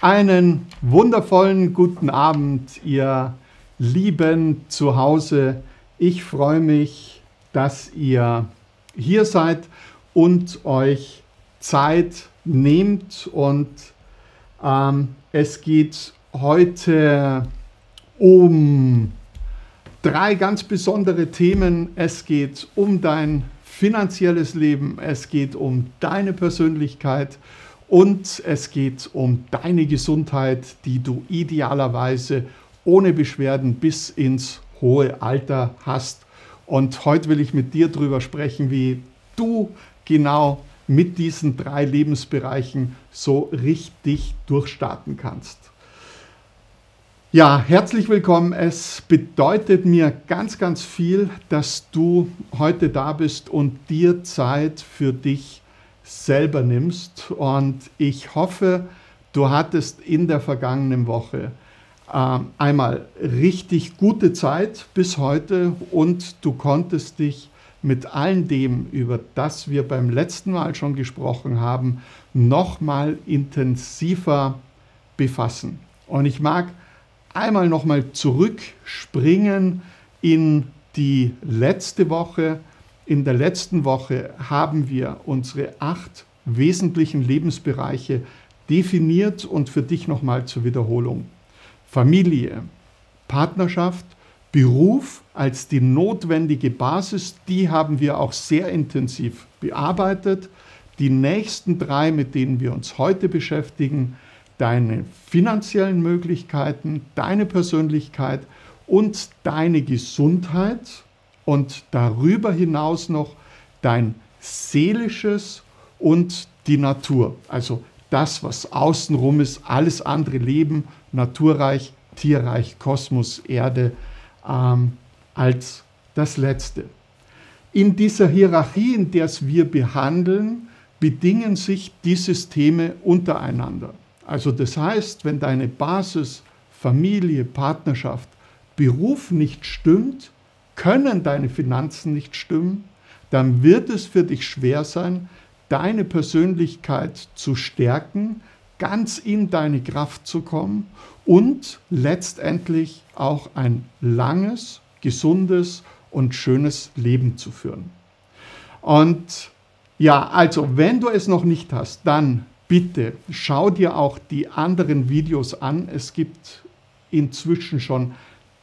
Einen wundervollen guten Abend, ihr Lieben zu Hause. Ich freue mich, dass ihr hier seid und euch Zeit nehmt. Und es geht heute um drei ganz besondere Themen. Es geht um dein finanzielles Leben, es geht um deine Persönlichkeit und es geht um deine Gesundheit, die du idealerweise ohne Beschwerden bis ins hohe Alter hast. Und heute will ich mit dir darüber sprechen, wie du genau mit diesen drei Lebensbereichen so richtig durchstarten kannst. Ja, herzlich willkommen. Es bedeutet mir ganz, ganz viel, dass du heute da bist und dir Zeit für dich selber nimmst. Und ich hoffe, du hattest in der vergangenen Woche einmal richtig gute Zeit bis heute und du konntest dich mit all dem, über das wir beim letzten Mal schon gesprochen haben, nochmal intensiver befassen. Und ich mag einmal nochmal zurückspringen in die letzte Woche. In der letzten Woche haben wir unsere 8 wesentlichen Lebensbereiche definiert und für dich nochmal zur Wiederholung. Familie, Partnerschaft, Beruf als die notwendige Basis, die haben wir auch sehr intensiv bearbeitet. Die nächsten 3, mit denen wir uns heute beschäftigen, deine finanziellen Möglichkeiten, deine Persönlichkeit und deine Gesundheit und darüber hinaus noch dein seelisches und die Natur. Also das, was außenrum ist, alles andere Leben, Naturreich, Tierreich, Kosmos, Erde als das Letzte. In dieser Hierarchie, in der wir behandeln, bedingen sich die Systeme untereinander. Also das heißt, wenn deine Basis, Familie, Partnerschaft, Beruf nicht stimmt, können deine Finanzen nicht stimmen, dann wird es für dich schwer sein, deine Persönlichkeit zu stärken, ganz in deine Kraft zu kommen und letztendlich auch ein langes, gesundes und schönes Leben zu führen. Und ja, also wenn du es noch nicht hast, dann bitte schau dir auch die anderen Videos an. Es gibt inzwischen schon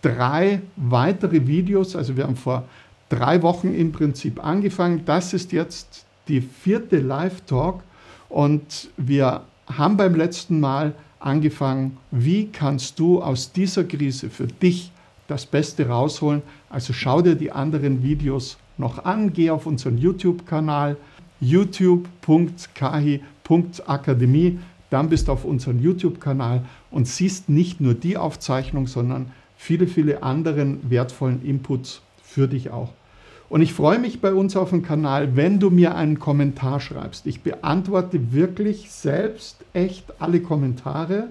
3 weitere Videos. Also wir haben vor 3 Wochen im Prinzip angefangen. Das ist jetzt die 4. Live-Talk und wir haben beim letzten Mal angefangen, wie kannst du aus dieser Krise für dich das Beste rausholen. Also schau dir die anderen Videos noch an, geh auf unseren YouTube-Kanal youtube.kahi.akademie, dann bist du auf unserem YouTube-Kanal und siehst nicht nur die Aufzeichnung, sondern viele, viele anderen wertvollen Inputs für dich auch. Und ich freue mich bei uns auf dem Kanal, wenn du mir einen Kommentar schreibst. Ich beantworte wirklich selbst echt alle Kommentare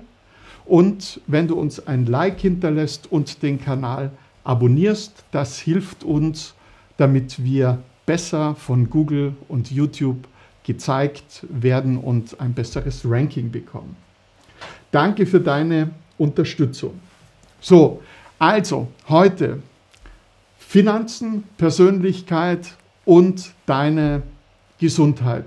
und wenn du uns ein Like hinterlässt und den Kanal abonnierst, das hilft uns, damit wir besser von Google und YouTube gezeigt werden und ein besseres Ranking bekommen. Danke für deine Unterstützung. So, also heute Finanzen, Persönlichkeit und deine Gesundheit.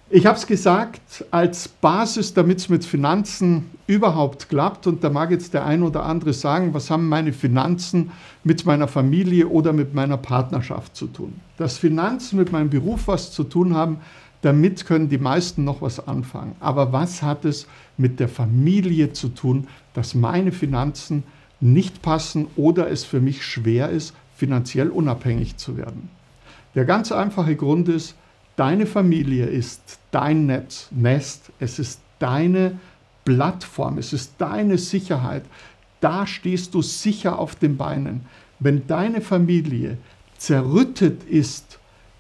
Ich habe es gesagt, als Basis, damit es mit Finanzen überhaupt klappt, und da mag jetzt der ein oder andere sagen, was haben meine Finanzen mit meiner Familie oder mit meiner Partnerschaft zu tun? Dass Finanzen mit meinem Beruf was zu tun haben, damit können die meisten noch was anfangen. Aber was hat es mit der Familie zu tun, dass meine Finanzen nicht passen oder es für mich schwer ist, finanziell unabhängig zu werden? Der ganz einfache Grund ist, deine Familie ist dein Nest, es ist deine Plattform, es ist deine Sicherheit. Da stehst du sicher auf den Beinen. Wenn deine Familie zerrüttet ist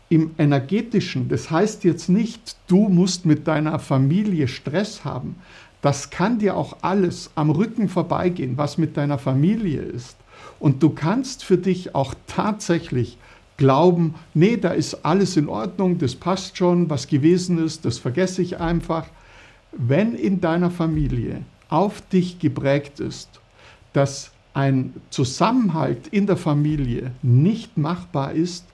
im Energetischen, das heißt jetzt nicht, du musst mit deiner Familie Stress haben. Das kann dir auch alles am Rücken vorbeigehen, was mit deiner Familie ist. Und du kannst für dich auch tatsächlich glauben, nee, da ist alles in Ordnung, das passt schon, was gewesen ist, das vergesse ich einfach. wenn in deiner Familie auf dich geprägt ist, dass ein Zusammenhalt in der Familie nicht machbar ist,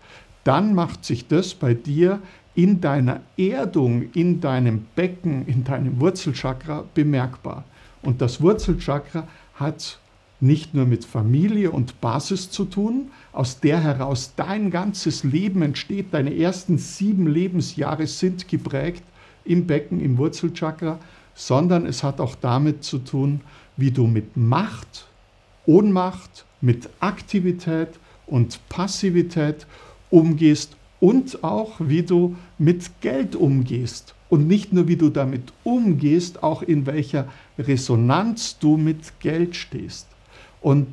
dann macht sich das bei dir in deiner Erdung, in deinem Becken, in deinem Wurzelchakra bemerkbar. Und das Wurzelchakra hat nicht nur mit Familie und Basis zu tun, aus der heraus dein ganzes Leben entsteht, deine ersten 7 Lebensjahre sind geprägt im Becken, im Wurzelchakra, sondern es hat auch damit zu tun, wie du mit Macht, Ohnmacht, mit Aktivität und Passivität umgehst und auch wie du mit Geld umgehst. Und nicht nur wie du damit umgehst, auch in welcher Resonanz du mit Geld stehst. Und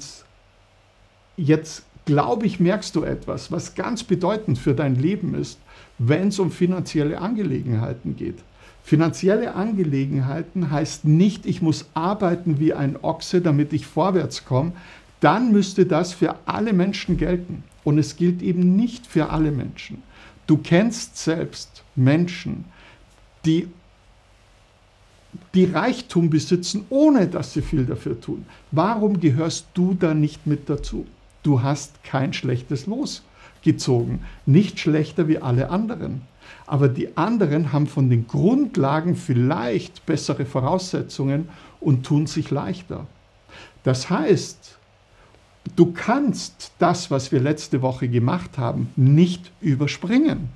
jetzt, glaube ich, merkst du etwas, was ganz bedeutend für dein Leben ist, wenn es um finanzielle Angelegenheiten geht. Finanzielle Angelegenheiten heißt nicht, ich muss arbeiten wie ein Ochse, damit ich vorwärts komme. Dann müsste das für alle Menschen gelten. Und es gilt eben nicht für alle Menschen. Du kennst selbst Menschen, die Reichtum besitzen, ohne dass sie viel dafür tun. Warum gehörst du da nicht mit dazu? Du hast kein schlechtes Los gezogen, nicht schlechter wie alle anderen. Aber die anderen haben von den Grundlagen vielleicht bessere Voraussetzungen und tun sich leichter. Das heißt, du kannst das, was wir letzte Woche gemacht haben, nicht überspringen.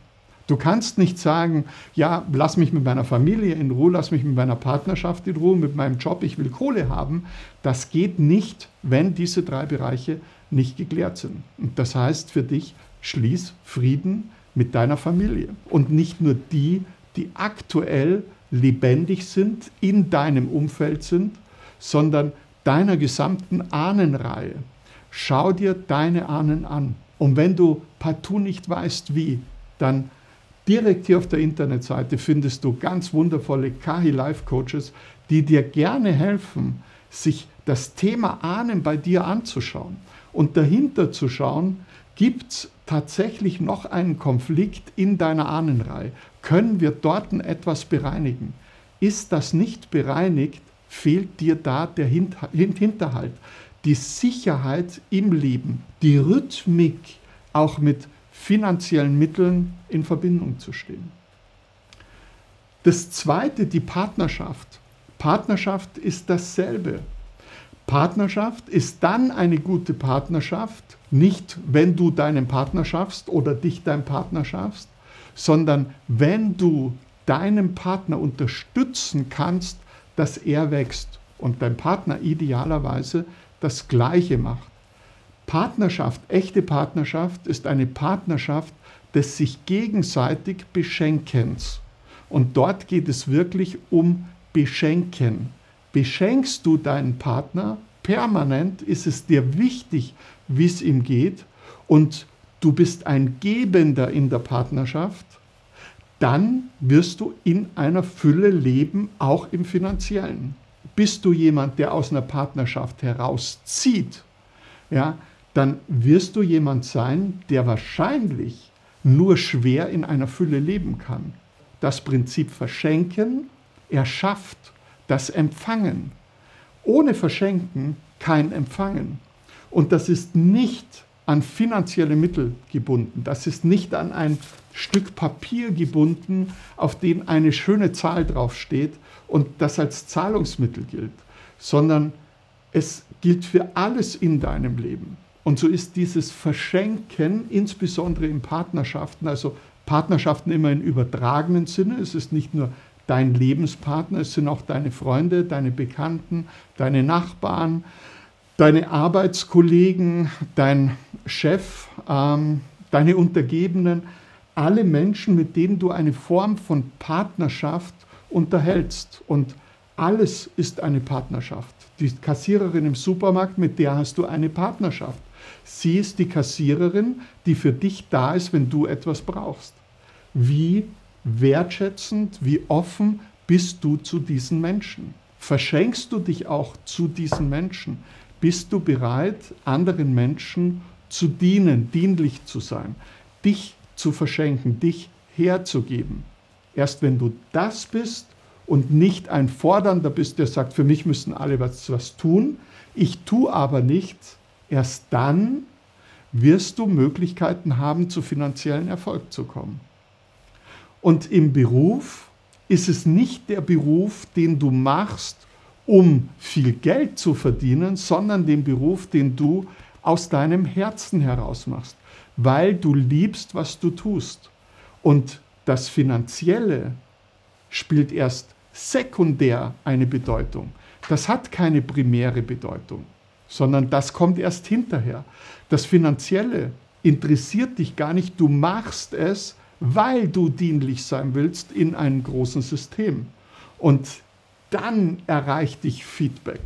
Du kannst nicht sagen, ja, lass mich mit meiner Familie in Ruhe, lass mich mit meiner Partnerschaft in Ruhe, mit meinem Job, ich will Kohle haben. Das geht nicht, wenn diese 3 Bereiche nicht geklärt sind. Und das heißt für dich, schließ Frieden mit deiner Familie. Und nicht nur die, die aktuell lebendig sind, in deinem Umfeld sind, sondern deiner gesamten Ahnenreihe. Schau dir deine Ahnen an. Und wenn du partout nicht weißt, wie, dann direkt hier auf der Internetseite findest du ganz wundervolle KI Life Coaches, die dir gerne helfen, sich das Thema Ahnen bei dir anzuschauen. Und dahinter zu schauen, gibt es tatsächlich noch einen Konflikt in deiner Ahnenreihe? Können wir dort etwas bereinigen? Ist das nicht bereinigt, fehlt dir da der Hinterhalt, die Sicherheit im Leben, die Rhythmik, auch mit finanziellen Mitteln in Verbindung zu stehen. Das Zweite, die Partnerschaft. Partnerschaft ist dasselbe. Partnerschaft ist dann eine gute Partnerschaft, nicht wenn du deinen Partner schaffst oder dich dein Partner schaffst, sondern wenn du deinen Partner unterstützen kannst, dass er wächst und dein Partner idealerweise das Gleiche macht. Partnerschaft, echte Partnerschaft ist eine Partnerschaft des sich gegenseitig Beschenkens. Und dort geht es wirklich um Beschenken. Beschenkst du deinen Partner permanent, ist es dir wichtig, wie es ihm geht, und du bist ein Gebender in der Partnerschaft, dann wirst du in einer Fülle leben, auch im Finanziellen. Bist du jemand, der aus einer Partnerschaft herauszieht, ja, dann wirst du jemand sein, der wahrscheinlich nur schwer in einer Fülle leben kann. Das Prinzip Verschenken erschafft das Empfangen. Ohne Verschenken kein Empfangen. Und das ist nicht an finanzielle Mittel gebunden. Das ist nicht an ein Stück Papier gebunden, auf dem eine schöne Zahl draufsteht und das als Zahlungsmittel gilt, sondern es gilt für alles in deinem Leben. Und so ist dieses Verschenken, insbesondere in Partnerschaften, also Partnerschaften immer im übertragenen Sinne, es ist nicht nur dein Lebenspartner, es sind auch deine Freunde, deine Bekannten, deine Nachbarn, deine Arbeitskollegen, dein Chef, deine Untergebenen, alle Menschen, mit denen du eine Form von Partnerschaft unterhältst. Und alles ist eine Partnerschaft. Die Kassiererin im Supermarkt, mit der hast du eine Partnerschaft. Sie ist die Kassiererin, die für dich da ist, wenn du etwas brauchst. Wie wertschätzend, wie offen bist du zu diesen Menschen? Verschenkst du dich auch zu diesen Menschen? Bist du bereit, anderen Menschen zu dienen, dienlich zu sein, dich zu verschenken, dich herzugeben? Erst wenn du das bist und nicht ein Fordernder bist, der sagt, für mich müssen alle was tun, ich tue aber nichts, erst dann wirst du Möglichkeiten haben, zu finanziellen Erfolg zu kommen. Und im Beruf ist es nicht der Beruf, den du machst, um viel Geld zu verdienen, sondern den Beruf, den du aus deinem Herzen heraus machst, weil du liebst, was du tust. Und das Finanzielle spielt erst sekundär eine Bedeutung. Das hat keine primäre Bedeutung, sondern das kommt erst hinterher. Das Finanzielle interessiert dich gar nicht, du machst es, weil du dienlich sein willst in einem großen System. Und dann erreicht dich Feedback.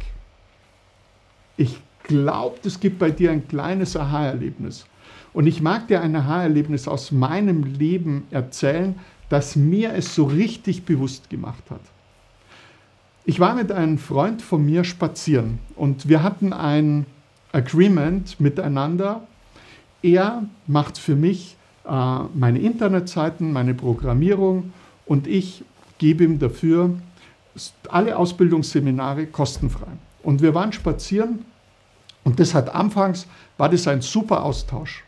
Ich glaube, es gibt bei dir ein kleines Aha-Erlebnis. Und ich mag dir ein Aha-Erlebnis aus meinem Leben erzählen, das mir es so richtig bewusst gemacht hat. Ich war mit einem Freund von mir spazieren und wir hatten ein Agreement miteinander. Er macht für mich meine Internetseiten, meine Programmierung und ich gebe ihm dafür alle Ausbildungsseminare kostenfrei. Und wir waren spazieren und anfangs war das ein super Austausch.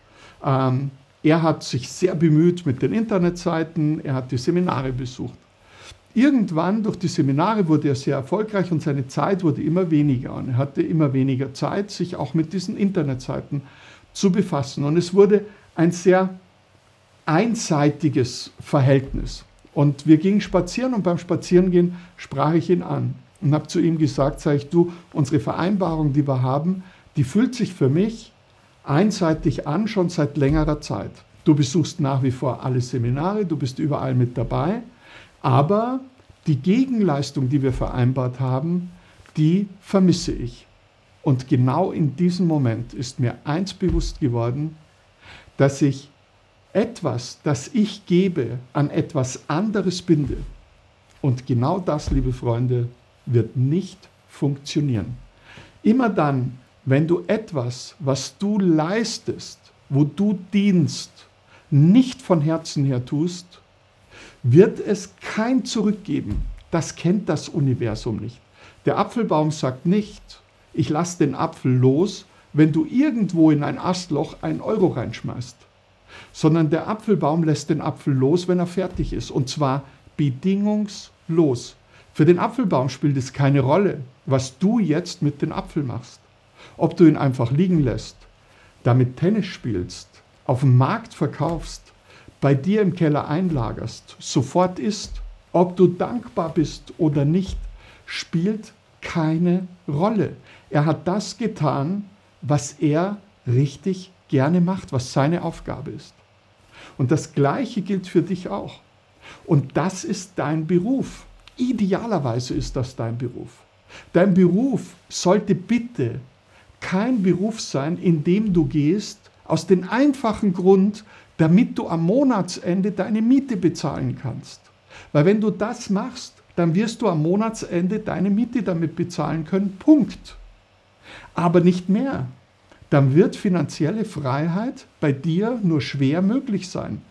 Er hat sich sehr bemüht mit den Internetseiten, er hat die Seminare besucht. Irgendwann durch die Seminare wurde er sehr erfolgreich und seine Zeit wurde immer weniger. Und er hatte immer weniger Zeit, sich auch mit diesen Internetseiten zu befassen. Und es wurde ein sehr einseitiges Verhältnis. Und wir gingen spazieren und beim Spazierengehen sprach ich ihn an und habe zu ihm gesagt, sage ich, du, unsere Vereinbarung, die wir haben, die fühlt sich für mich einseitig an, schon seit längerer Zeit. Du besuchst nach wie vor alle Seminare, du bist überall mit dabei, aber die Gegenleistung, die wir vereinbart haben, die vermisse ich. Und genau in diesem Moment ist mir eins bewusst geworden, dass ich etwas, das ich gebe, an etwas anderes binde. Und genau das, liebe Freunde, wird nicht funktionieren. Immer dann, wenn du etwas, was du leistest, wo du dienst, nicht von Herzen her tust, wird es kein Zurück geben. Das kennt das Universum nicht. Der Apfelbaum sagt nicht, ich lasse den Apfel los, wenn du irgendwo in ein Astloch 1 Euro reinschmeißt. Sondern der Apfelbaum lässt den Apfel los, wenn er fertig ist. Und zwar bedingungslos. Für den Apfelbaum spielt es keine Rolle, was du jetzt mit dem Apfel machst. Ob du ihn einfach liegen lässt, damit Tennis spielst, auf dem Markt verkaufst, bei dir im Keller einlagerst, sofort isst, ob du dankbar bist oder nicht, spielt keine Rolle. Er hat das getan, was er richtig gerne macht, was seine Aufgabe ist. Und das Gleiche gilt für dich auch. Und das ist dein Beruf. Idealerweise ist das dein Beruf. Dein Beruf sollte bitte kein Beruf sein, in dem du gehst, aus dem einfachen Grund, damit du am Monatsende deine Miete bezahlen kannst. Weil wenn du das machst, dann wirst du am Monatsende deine Miete damit bezahlen können, Punkt. Aber nicht mehr. Dann wird finanzielle Freiheit bei dir nur schwer möglich sein.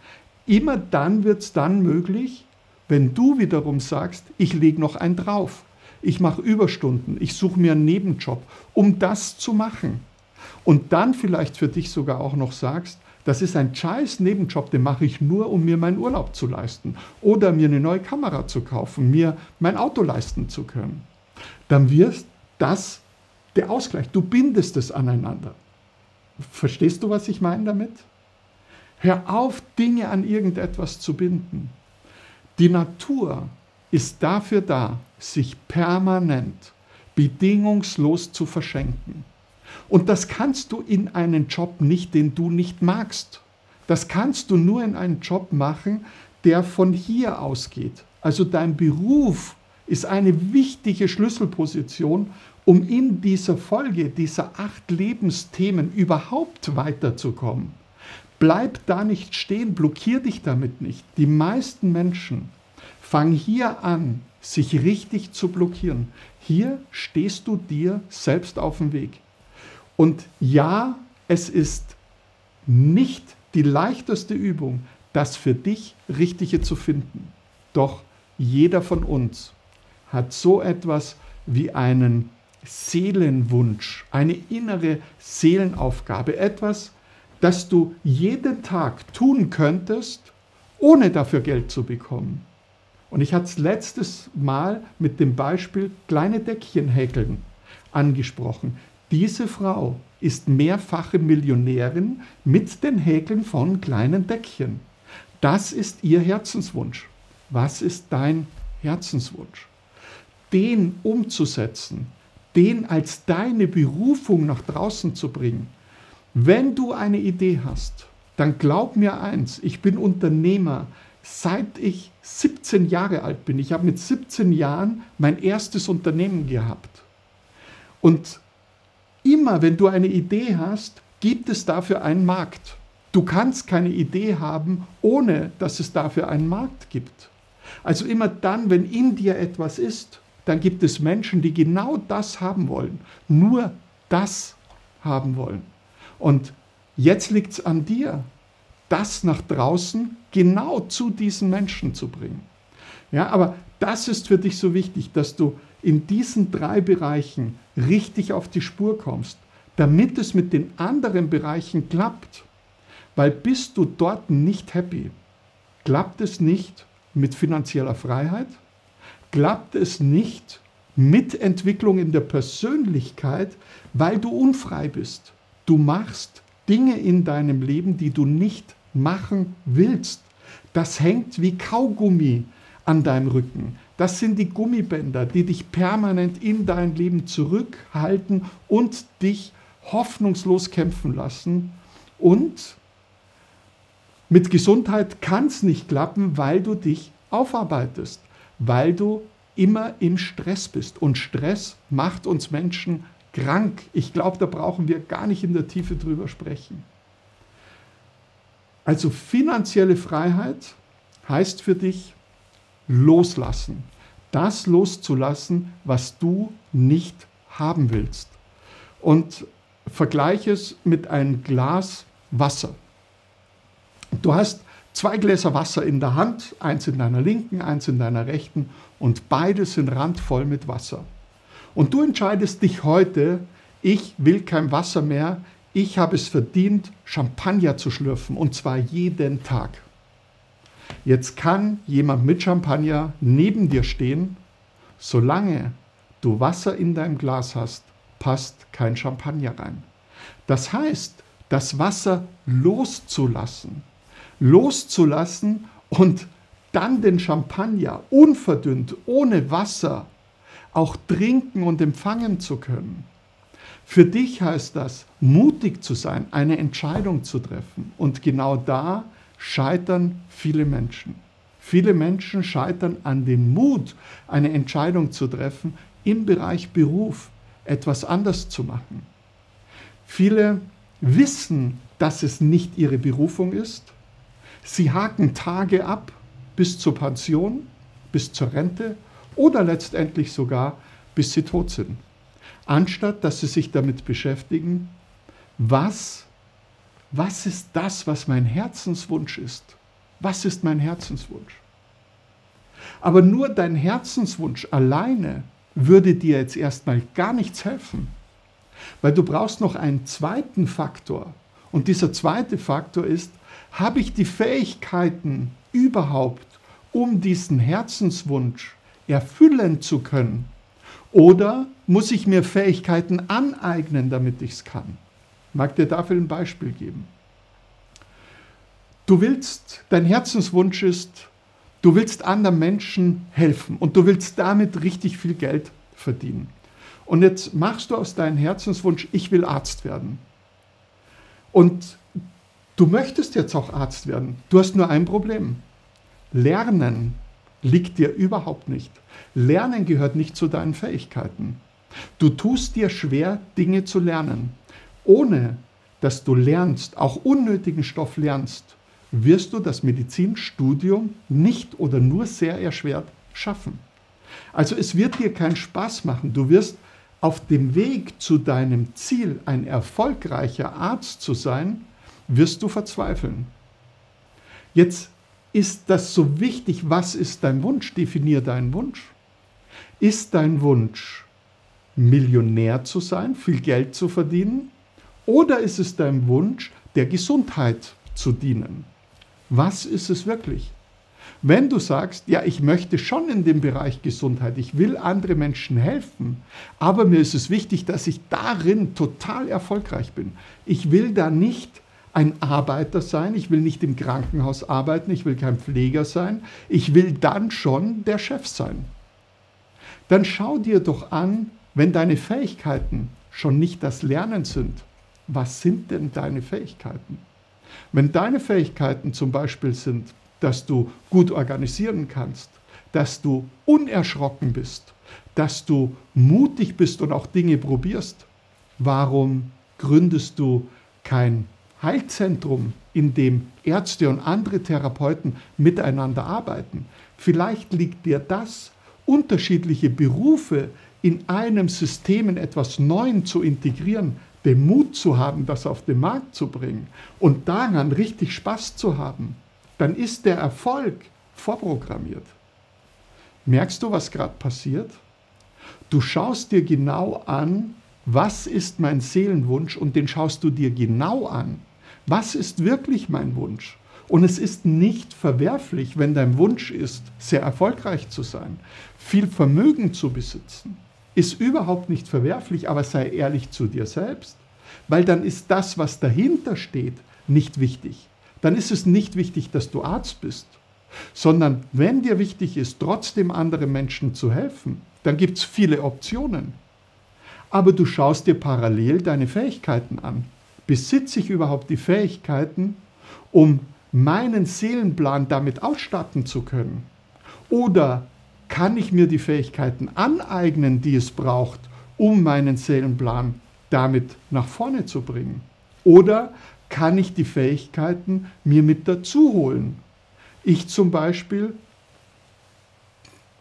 Immer dann wird es dann möglich, wenn du wiederum sagst, ich lege noch einen drauf. Ich mache Überstunden, ich suche mir einen Nebenjob, um das zu machen. Und dann vielleicht für dich sogar auch noch sagst, das ist ein scheiß Nebenjob, den mache ich nur, um mir meinen Urlaub zu leisten oder mir eine neue Kamera zu kaufen, mir mein Auto leisten zu können. Dann wird das der Ausgleich. Du bindest es aneinander. Verstehst du, was ich meine damit? Hör auf, Dinge an irgendetwas zu binden. Die Natur ist dafür da, sich permanent, bedingungslos zu verschenken. Und das kannst du in einen Job nicht, den du nicht magst. Das kannst du nur in einen Job machen, der von hier ausgeht. Also dein Beruf ist eine wichtige Schlüsselposition, um in dieser Folge, dieser 8 Lebensthemen überhaupt weiterzukommen. Bleib da nicht stehen, blockier dich damit nicht. Die meisten Menschen fangen hier an, sich richtig zu blockieren. Hier stehst du dir selbst auf dem Weg. Und ja, es ist nicht die leichteste Übung, das für dich Richtige zu finden. Doch jeder von uns hat so etwas wie einen Seelenwunsch, eine innere Seelenaufgabe, etwas, das du jeden Tag tun könntest, ohne dafür Geld zu bekommen. Und ich hatte es letztes Mal mit dem Beispiel kleine Deckchen häkeln angesprochen. Diese Frau ist mehrfache Millionärin mit den Häkeln von kleinen Deckchen. Das ist ihr Herzenswunsch. Was ist dein Herzenswunsch? Den umzusetzen, den als deine Berufung nach draußen zu bringen. Wenn du eine Idee hast, dann glaub mir eins, ich bin Unternehmer, seit ich 17 Jahre alt bin. Ich habe mit 17 Jahren mein erstes Unternehmen gehabt. Und immer, wenn du eine Idee hast, gibt es dafür einen Markt. Du kannst keine Idee haben, ohne dass es dafür einen Markt gibt. Also immer dann, wenn in dir etwas ist, dann gibt es Menschen, die genau das haben wollen. Nur das haben wollen. Und jetzt liegt es an dir, das nach draußen genau zu diesen Menschen zu bringen. Ja, aber das ist für dich so wichtig, dass du in diesen 3 Bereichen richtig auf die Spur kommst, damit es mit den anderen Bereichen klappt. Weil bist du dort nicht happy, klappt es nicht mit finanzieller Freiheit, klappt es nicht mit Entwicklung in der Persönlichkeit, weil du unfrei bist. Du machst Dinge in deinem Leben, die du nicht machen willst. Das hängt wie Kaugummi an deinem Rücken. Das sind die Gummibänder, die dich permanent in dein Leben zurückhalten und dich hoffnungslos kämpfen lassen. Und mit Gesundheit kann es nicht klappen, weil du dich aufarbeitest, weil du immer im Stress bist. Und Stress macht uns Menschen krank. Ich glaube, da brauchen wir gar nicht in der Tiefe drüber sprechen. Also finanzielle Freiheit heißt für dich loslassen. Das loszulassen, was du nicht haben willst. Und vergleiche es mit einem Glas Wasser. Du hast 2 Gläser Wasser in der Hand, eins in deiner linken, eins in deiner rechten und beide sind randvoll mit Wasser. Und du entscheidest dich heute, ich will kein Wasser mehr, ich habe es verdient, Champagner zu schlürfen und zwar jeden Tag. Jetzt kann jemand mit Champagner neben dir stehen, solange du Wasser in deinem Glas hast, passt kein Champagner rein. Das heißt, das Wasser loszulassen und dann den Champagner unverdünnt, ohne Wasser, auch trinken und empfangen zu können. Für dich heißt das, mutig zu sein, eine Entscheidung zu treffen. Und genau da scheitern viele Menschen. Viele Menschen scheitern an dem Mut, eine Entscheidung zu treffen, im Bereich Beruf etwas anders zu machen. Viele wissen, dass es nicht ihre Berufung ist. Sie haken Tage ab bis zur Pension, bis zur Rente oder letztendlich sogar bis sie tot sind. Anstatt dass sie sich damit beschäftigen, was ist das, was mein Herzenswunsch ist? Was ist mein Herzenswunsch? Aber nur dein Herzenswunsch alleine würde dir jetzt erstmal gar nichts helfen, weil du brauchst noch einen zweiten Faktor. Und dieser zweite Faktor ist, habe ich die Fähigkeiten überhaupt, um diesen Herzenswunsch erfüllen zu können? Oder muss ich mir Fähigkeiten aneignen, damit ich es kann? Ich mag dir dafür ein Beispiel geben. Dein Herzenswunsch ist, du willst anderen Menschen helfen und du willst damit richtig viel Geld verdienen. Und jetzt machst du aus deinem Herzenswunsch, ich will Arzt werden. Und du möchtest jetzt auch Arzt werden. Du hast nur ein Problem. Lernen liegt dir überhaupt nicht. Lernen gehört nicht zu deinen Fähigkeiten. Du tust dir schwer, Dinge zu lernen. Ohne dass du lernst, auch unnötigen Stoff lernst, wirst du das Medizinstudium nicht oder nur sehr erschwert schaffen. Also es wird dir keinen Spaß machen. Du wirst auf dem Weg zu deinem Ziel, ein erfolgreicher Arzt zu sein, wirst du verzweifeln. Jetzt ist das so wichtig, was ist dein Wunsch? Definier deinen Wunsch. Ist dein Wunsch, Millionär zu sein, viel Geld zu verdienen? Oder ist es dein Wunsch, der Gesundheit zu dienen? Was ist es wirklich? Wenn du sagst, ja, ich möchte schon in dem Bereich Gesundheit, ich will andere Menschen helfen, aber mir ist es wichtig, dass ich darin total erfolgreich bin. Ich will da nicht ein Arbeiter sein, ich will nicht im Krankenhaus arbeiten, ich will kein Pfleger sein, ich will dann schon der Chef sein. Dann schau dir doch an, wenn deine Fähigkeiten schon nicht das Lernen sind, was sind denn deine Fähigkeiten? Wenn deine Fähigkeiten zum Beispiel sind, dass du gut organisieren kannst, dass du unerschrocken bist, dass du mutig bist und auch Dinge probierst, warum gründest du kein Heilzentrum, in dem Ärzte und andere Therapeuten miteinander arbeiten? Vielleicht liegt dir das, unterschiedliche Berufe in einem System in etwas Neuem zu integrieren, den Mut zu haben, das auf den Markt zu bringen und daran richtig Spaß zu haben, dann ist der Erfolg vorprogrammiert. Merkst du, was gerade passiert? Du schaust dir genau an, was ist mein Seelenwunsch, und den schaust du dir genau an. Was ist wirklich mein Wunsch? Und es ist nicht verwerflich, wenn dein Wunsch ist, sehr erfolgreich zu sein, viel Vermögen zu besitzen. Ist überhaupt nicht verwerflich, aber sei ehrlich zu dir selbst. Weil dann ist das, was dahinter steht, nicht wichtig. Dann ist es nicht wichtig, dass du Arzt bist, sondern wenn dir wichtig ist, trotzdem anderen Menschen zu helfen, dann gibt es viele Optionen. Aber du schaust dir parallel deine Fähigkeiten an. Besitze ich überhaupt die Fähigkeiten, um meinen Seelenplan damit ausstatten zu können? Oder kann ich mir die Fähigkeiten aneignen, die es braucht, um meinen Seelenplan damit nach vorne zu bringen? Oder kann ich die Fähigkeiten mir mit dazu holen? Ich zum Beispiel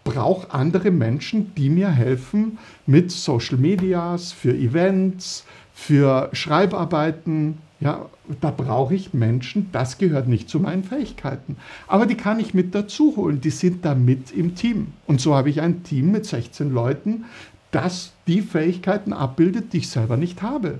brauche andere Menschen, die mir helfen mit Social Medias, für Events, für Schreibarbeiten. Ja, da brauche ich Menschen, das gehört nicht zu meinen Fähigkeiten. Aber die kann ich mit dazu holen, die sind da mit im Team. Und so habe ich ein Team mit 16 Leuten, das die Fähigkeiten abbildet, die ich selber nicht habe.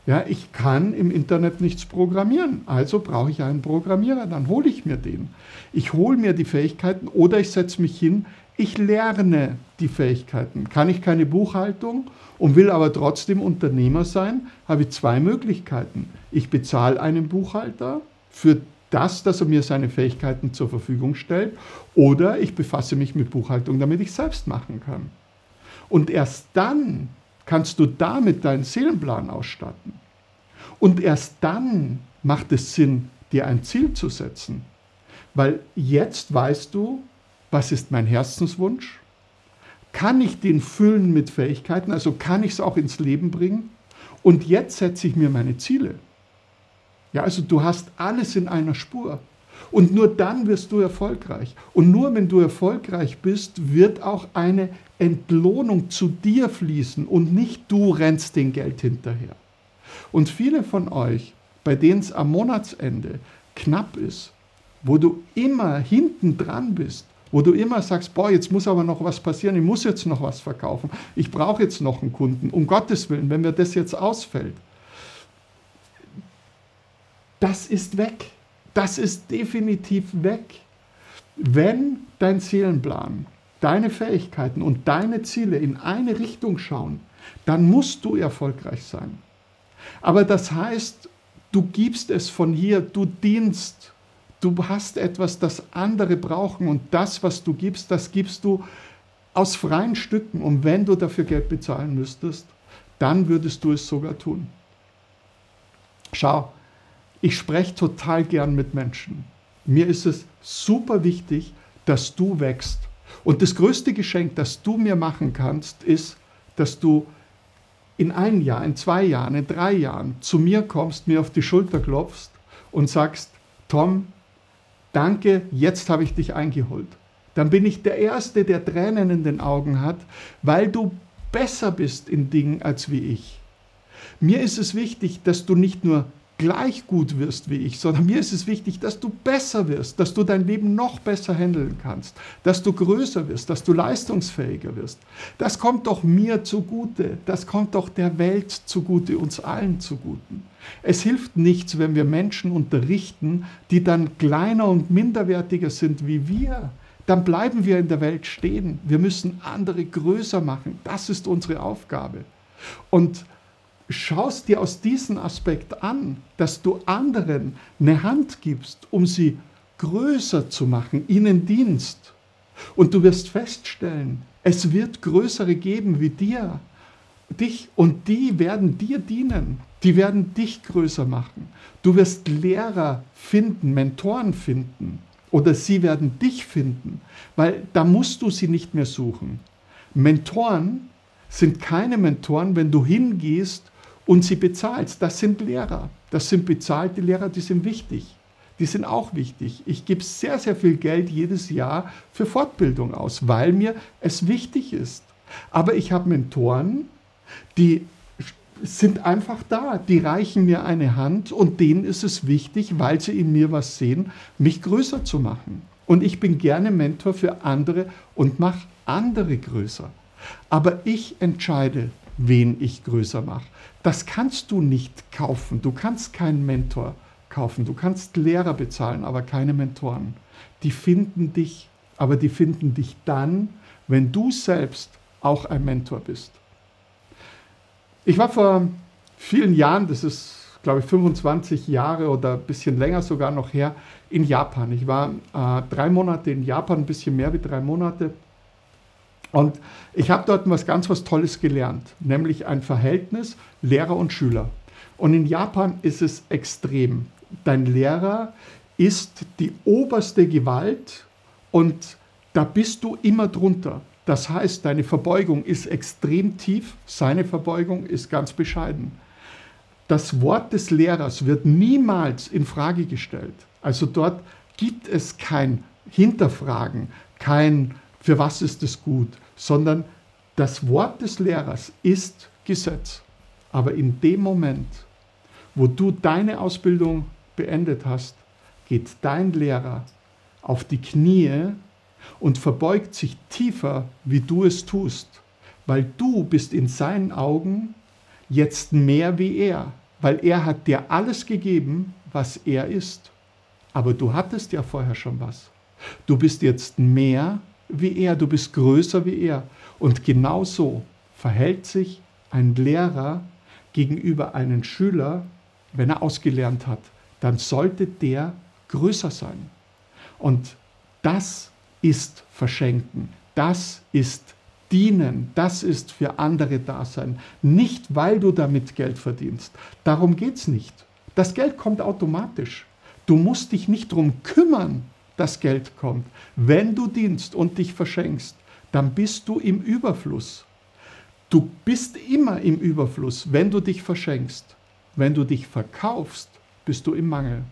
Ja, ich kann im Internet nichts programmieren, also brauche ich einen Programmierer, dann hole ich mir den. Ich hole mir die Fähigkeiten oder ich setze mich hin, ich lerne die Fähigkeiten. Kann ich keine Buchhaltung und will aber trotzdem Unternehmer sein, habe ich zwei Möglichkeiten. Ich bezahle einen Buchhalter für das, dass er mir seine Fähigkeiten zur Verfügung stellt, oder ich befasse mich mit Buchhaltung, damit ich selbst machen kann. Und erst dann kannst du damit deinen Seelenplan ausstatten. Und erst dann macht es Sinn, dir ein Ziel zu setzen. Weil jetzt weißt du, was ist mein Herzenswunsch? Kann ich den füllen mit Fähigkeiten? Also kann ich es auch ins Leben bringen? Und jetzt setze ich mir meine Ziele. Ja, also du hast alles in einer Spur. Und nur dann wirst du erfolgreich. Und nur wenn du erfolgreich bist, wird auch eine Entlohnung zu dir fließen und nicht du rennst dem Geld hinterher. Und viele von euch, bei denen es am Monatsende knapp ist, wo du immer hinten dran bist, wo du immer sagst, boah, jetzt muss aber noch was passieren, ich muss jetzt noch was verkaufen, ich brauche jetzt noch einen Kunden, um Gottes Willen, wenn mir das jetzt ausfällt. Das ist weg. Das ist definitiv weg. Wenn dein Seelenplan, deine Fähigkeiten und deine Ziele in eine Richtung schauen, dann musst du erfolgreich sein. Aber das heißt, du gibst es von hier, du dienst, du hast etwas, das andere brauchen, und das, was du gibst, das gibst du aus freien Stücken. Und wenn du dafür Geld bezahlen müsstest, dann würdest du es sogar tun. Schau, ich spreche total gern mit Menschen. Mir ist es super wichtig, dass du wächst. Und das größte Geschenk, das du mir machen kannst, ist, dass du in 1 Jahr, in 2 Jahren, in 3 Jahren zu mir kommst, mir auf die Schulter klopfst und sagst, Tom, danke, jetzt habe ich dich eingeholt. Dann bin ich der Erste, der Tränen in den Augen hat, weil du besser bist in Dingen als wie ich. Mir ist es wichtig, dass du nicht nur gleich gut wirst wie ich, sondern mir ist es wichtig, dass du besser wirst, dass du dein Leben noch besser handeln kannst, dass du größer wirst, dass du leistungsfähiger wirst. Das kommt doch mir zugute, das kommt doch der Welt zugute, uns allen zugute. Es hilft nichts, wenn wir Menschen unterrichten, die dann kleiner und minderwertiger sind wie wir. Dann bleiben wir in der Welt stehen. Wir müssen andere größer machen. Das ist unsere Aufgabe. Und schaust dir aus diesem Aspekt an, dass du anderen eine Hand gibst, um sie größer zu machen, ihnen Dienst. Und du wirst feststellen, es wird Größere geben wie dich, und die werden dir dienen. Die werden dich größer machen. Du wirst Lehrer finden, Mentoren finden, oder sie werden dich finden, weil da musst du sie nicht mehr suchen. Mentoren sind keine Mentoren, wenn du hingehst und sie bezahlst. Das sind Lehrer. Das sind bezahlte Lehrer, die sind wichtig. Die sind auch wichtig. Ich gebe sehr, sehr viel Geld jedes Jahr für Fortbildung aus, weil mir es wichtig ist. Aber ich habe Mentoren, die sind einfach da. Die reichen mir eine Hand und denen ist es wichtig, weil sie in mir was sehen, mich größer zu machen. Und ich bin gerne Mentor für andere und mache andere größer. Aber ich entscheide, wen ich größer mache. Das kannst du nicht kaufen. Du kannst keinen Mentor kaufen. Du kannst Lehrer bezahlen, aber keine Mentoren. Die finden dich, aber die finden dich dann, wenn du selbst auch ein Mentor bist. Ich war vor vielen Jahren, das ist, glaube ich, 25 Jahre oder ein bisschen länger sogar noch her, in Japan. Ich war 3 Monate in Japan, ein bisschen mehr wie 3 Monate. Und ich habe dort was Tolles gelernt, nämlich ein Verhältnis Lehrer und Schüler. Und in Japan ist es extrem. Dein Lehrer ist die oberste Gewalt und da bist du immer drunter. Das heißt, deine Verbeugung ist extrem tief, seine Verbeugung ist ganz bescheiden. Das Wort des Lehrers wird niemals in Frage gestellt. Also dort gibt es kein Hinterfragen, kein für was ist es gut, sondern das Wort des Lehrers ist Gesetz. Aber in dem Moment, wo du deine Ausbildung beendet hast, geht dein Lehrer auf die Knie und verbeugt sich tiefer, wie du es tust, weil du bist in seinen Augen jetzt mehr wie er, weil er hat dir alles gegeben, was er ist. Aber du hattest ja vorher schon was. Du bist jetzt mehr wie er, du bist größer wie er. Und genauso verhält sich ein Lehrer gegenüber einem Schüler, wenn er ausgelernt hat, dann sollte der größer sein. Und das ist Verschenken, das ist Dienen, das ist für andere da sein. Nicht, weil du damit Geld verdienst. Darum geht es nicht. Das Geld kommt automatisch. Du musst dich nicht darum kümmern, dass Geld kommt. Wenn du dienst und dich verschenkst, dann bist du im Überfluss. Du bist immer im Überfluss, wenn du dich verschenkst. Wenn du dich verkaufst, bist du im Mangel.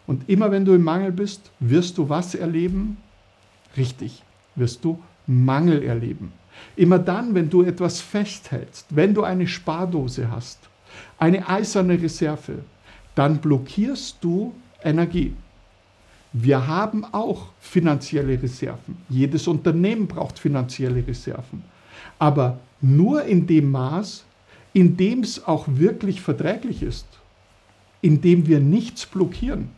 Und immer wenn du im Mangel bist, wirst du was erleben? Richtig, wirst du Mangel erleben. Immer dann, wenn du etwas festhältst, wenn du eine Spardose hast, eine eiserne Reserve, dann blockierst du Energie. Wir haben auch finanzielle Reserven. Jedes Unternehmen braucht finanzielle Reserven. Aber nur in dem Maß, in dem es auch wirklich verträglich ist, in dem wir nichts blockieren.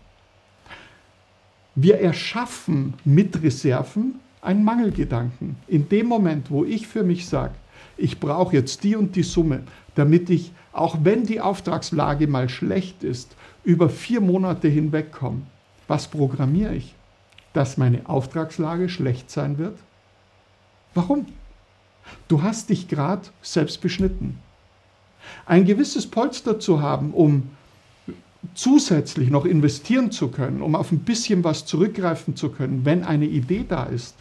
Wir erschaffen mit Reserven einen Mangelgedanken. In dem Moment, wo ich für mich sage, ich brauche jetzt die und die Summe, damit ich, auch wenn die Auftragslage mal schlecht ist, über 4 Monate hinwegkomme. Was programmiere ich? Dass meine Auftragslage schlecht sein wird? Warum? Du hast dich gerade selbst beschnitten. Ein gewisses Polster zu haben, um zusätzlich noch investieren zu können, um auf ein bisschen was zurückgreifen zu können, wenn eine Idee da ist.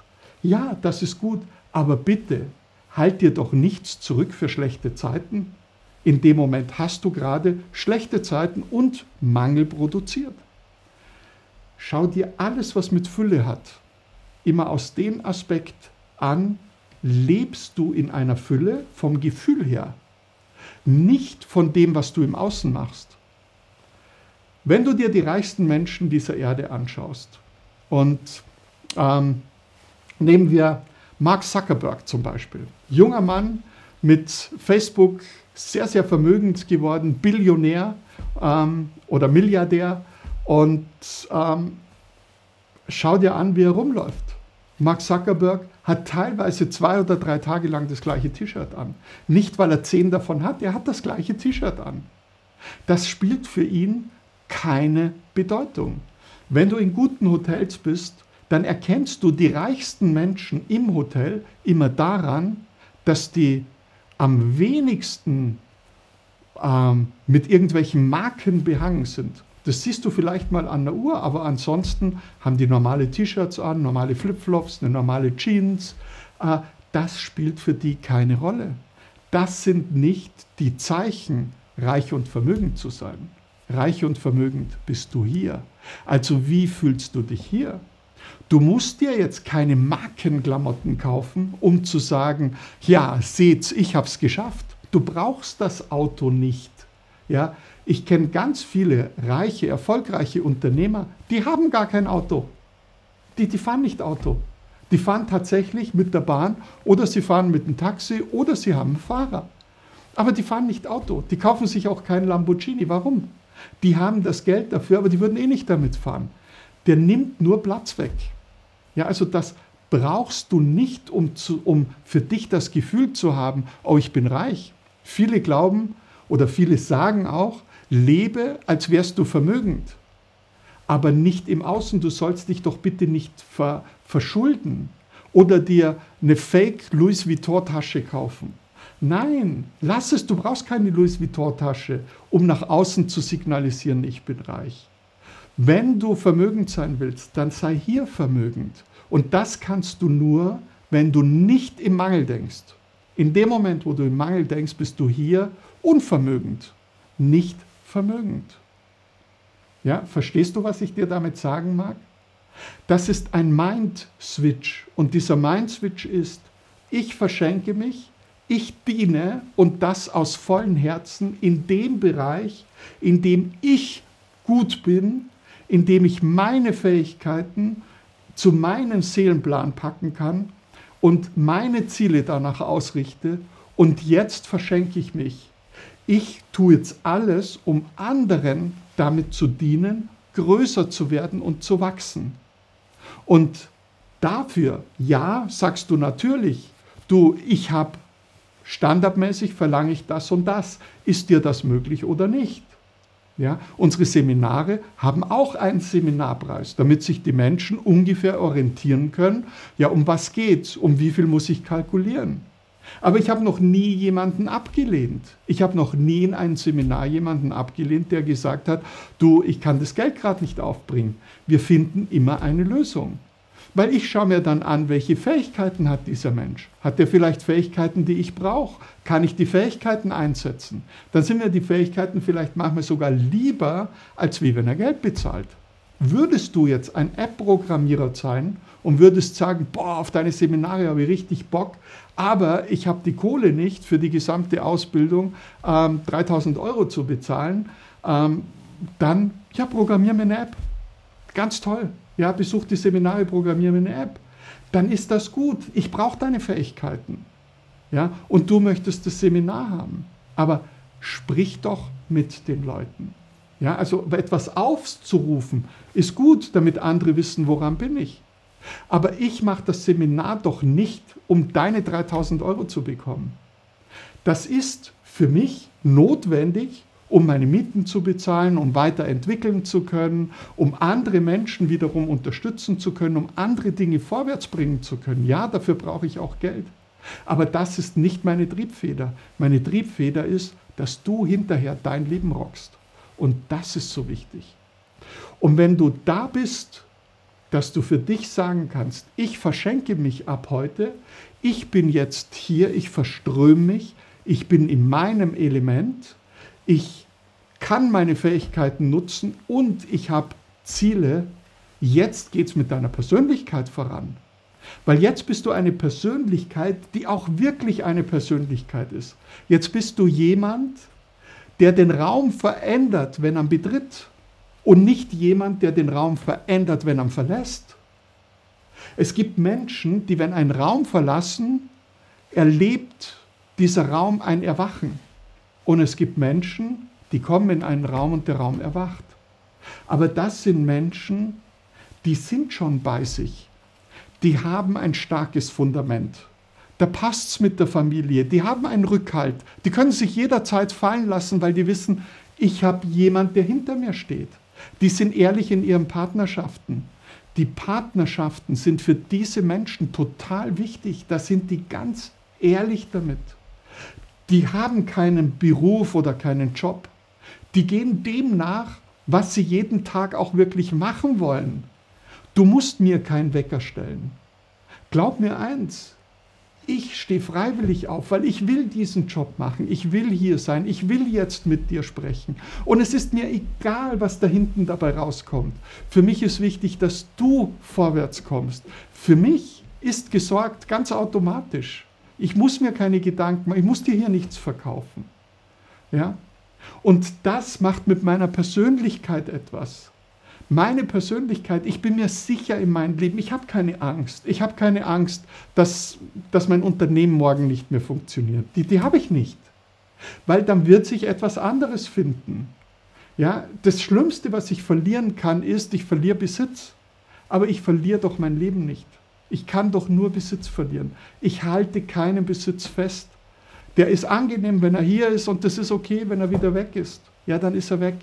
Ja, das ist gut, aber bitte, halt dir doch nichts zurück für schlechte Zeiten. In dem Moment hast du gerade schlechte Zeiten und Mangel produziert. Schau dir alles, was mit Fülle hat, immer aus dem Aspekt an, lebst du in einer Fülle vom Gefühl her, nicht von dem, was du im Außen machst. Wenn du dir die reichsten Menschen dieser Erde anschaust und nehmen wir Mark Zuckerberg zum Beispiel, junger Mann mit Facebook, sehr, sehr vermögend geworden, Billionär oder Milliardär und schau dir an, wie er rumläuft. Mark Zuckerberg hat teilweise 2 oder 3 Tage lang das gleiche T-Shirt an. Nicht, weil er 10 davon hat, er hat das gleiche T-Shirt an. Das spielt für ihn keine Bedeutung. Wenn du in guten Hotels bist, dann erkennst du die reichsten Menschen im Hotel immer daran, dass die am wenigsten mit irgendwelchen Marken behangen sind. Das siehst du vielleicht mal an der Uhr, aber ansonsten haben die normale T-Shirts an, normale Flipflops, eine normale Jeans. Das spielt für die keine Rolle. Das sind nicht die Zeichen, reich und vermögend zu sein. Reich und vermögend bist du hier. Also wie fühlst du dich hier? Du musst dir jetzt keine Markenklamotten kaufen, um zu sagen, ja, seht's, ich hab's geschafft. Du brauchst das Auto nicht. Ja, ich kenne ganz viele reiche, erfolgreiche Unternehmer, die haben gar kein Auto. Die fahren nicht Auto. Die fahren tatsächlich mit der Bahn oder sie fahren mit dem Taxi oder sie haben einen Fahrer. Aber die fahren nicht Auto. Die kaufen sich auch keinen Lamborghini. Warum? Die haben das Geld dafür, aber die würden eh nicht damit fahren. Der nimmt nur Platz weg. Ja, also das brauchst du nicht, um für dich das Gefühl zu haben, oh, ich bin reich. Viele glauben oder viele sagen auch, lebe, als wärst du vermögend. Aber nicht im Außen. Du sollst dich doch bitte nicht verschulden oder dir eine Fake Louis Vuitton-Tasche kaufen. Nein, lass es. Du brauchst keine Louis Vuitton-Tasche, um nach außen zu signalisieren, ich bin reich. Wenn du vermögend sein willst, dann sei hier vermögend. Und das kannst du nur, wenn du nicht im Mangel denkst. In dem Moment, wo du im Mangel denkst, bist du hier unvermögend, nicht vermögend. Ja, verstehst du, was ich dir damit sagen mag? Das ist ein Mind-Switch. Und dieser Mind-Switch ist, ich verschenke mich, ich diene und das aus vollem Herzen in dem Bereich, in dem ich gut bin, in dem ich meine Fähigkeiten zu meinem Seelenplan packen kann und meine Ziele danach ausrichte. Und jetzt verschenke ich mich. Ich tue jetzt alles, um anderen damit zu dienen, größer zu werden und zu wachsen. Und dafür, ja, sagst du natürlich, ich habe standardmäßig verlange ich das und das. Ist dir das möglich oder nicht? Ja, unsere Seminare haben auch einen Seminarpreis, damit sich die Menschen ungefähr orientieren können, ja, um was geht's, um wie viel muss ich kalkulieren. Aber ich habe noch nie jemanden abgelehnt. Ich habe noch nie in einem Seminar jemanden abgelehnt, der gesagt hat, du, ich kann das Geld gerade nicht aufbringen. Wir finden immer eine Lösung. Weil ich schaue mir dann an, welche Fähigkeiten hat dieser Mensch. Hat er vielleicht Fähigkeiten, die ich brauche? Kann ich die Fähigkeiten einsetzen? Dann sind mir die Fähigkeiten vielleicht manchmal sogar lieber, als wie wenn er Geld bezahlt. Würdest du jetzt ein App-Programmierer sein und würdest sagen, boah, auf deine Seminare habe ich richtig Bock, aber ich habe die Kohle nicht für die gesamte Ausbildung 3.000 € zu bezahlen, dann, ja, programmier mir eine App. Ganz toll. Ja, besuch die Seminare, programmier mir eine App. Dann ist das gut. Ich brauche deine Fähigkeiten. Ja, und du möchtest das Seminar haben. Aber sprich doch mit den Leuten. Ja, also etwas aufzurufen ist gut, damit andere wissen, woran bin ich. Aber ich mache das Seminar doch nicht, um deine 3.000 € zu bekommen. Das ist für mich notwendig, um meine Mieten zu bezahlen, um weiterentwickeln zu können, um andere Menschen wiederum unterstützen zu können, um andere Dinge vorwärts bringen zu können. Ja, dafür brauche ich auch Geld. Aber das ist nicht meine Triebfeder. Meine Triebfeder ist, dass du hinterher dein Leben rockst. Und das ist so wichtig. Und wenn du da bist, dass du für dich sagen kannst, ich verschenke mich ab heute, ich bin jetzt hier, ich verströme mich, ich bin in meinem Element, ich kann meine Fähigkeiten nutzen und ich habe Ziele. Jetzt geht es mit deiner Persönlichkeit voran. Weil jetzt bist du eine Persönlichkeit, die auch wirklich eine Persönlichkeit ist. Jetzt bist du jemand, der den Raum verändert, wenn er betritt. und nicht jemand, der den Raum verändert, wenn er ihn verlässt. Es gibt Menschen, die, wenn einen Raum verlassen, erlebt dieser Raum ein Erwachen. Und es gibt Menschen, die kommen in einen Raum und der Raum erwacht. Aber das sind Menschen, die sind schon bei sich. Die haben ein starkes Fundament. Da passt es mit der Familie. Die haben einen Rückhalt. Die können sich jederzeit fallen lassen, weil die wissen, ich habe jemanden, der hinter mir steht. Die sind ehrlich in ihren Partnerschaften. Die Partnerschaften sind für diese Menschen total wichtig. Da sind die ganz ehrlich damit. Die haben keinen Beruf oder keinen Job. Die gehen dem nach, was sie jeden Tag auch wirklich machen wollen. Du musst mir keinen Wecker stellen. Glaub mir eins, ich stehe freiwillig auf, weil ich will diesen Job machen. Ich will hier sein. Ich will jetzt mit dir sprechen. Und es ist mir egal, was da hinten dabei rauskommt. Für mich ist wichtig, dass du vorwärts kommst. Für mich ist gesorgt ganz automatisch. Ich muss mir keine Gedanken machen. Ich muss dir hier nichts verkaufen. Ja? Und das macht mit meiner Persönlichkeit etwas. Meine Persönlichkeit, ich bin mir sicher in meinem Leben, ich habe keine Angst. Ich habe keine Angst, dass mein Unternehmen morgen nicht mehr funktioniert. Die habe ich nicht. Weil dann wird sich etwas anderes finden. Ja, das Schlimmste, was ich verlieren kann, ist, ich verliere Besitz. Aber ich verliere doch mein Leben nicht. Ich kann doch nur Besitz verlieren. Ich halte keinen Besitz fest. Der ist angenehm, wenn er hier ist, und das ist okay, wenn er wieder weg ist. Ja, dann ist er weg.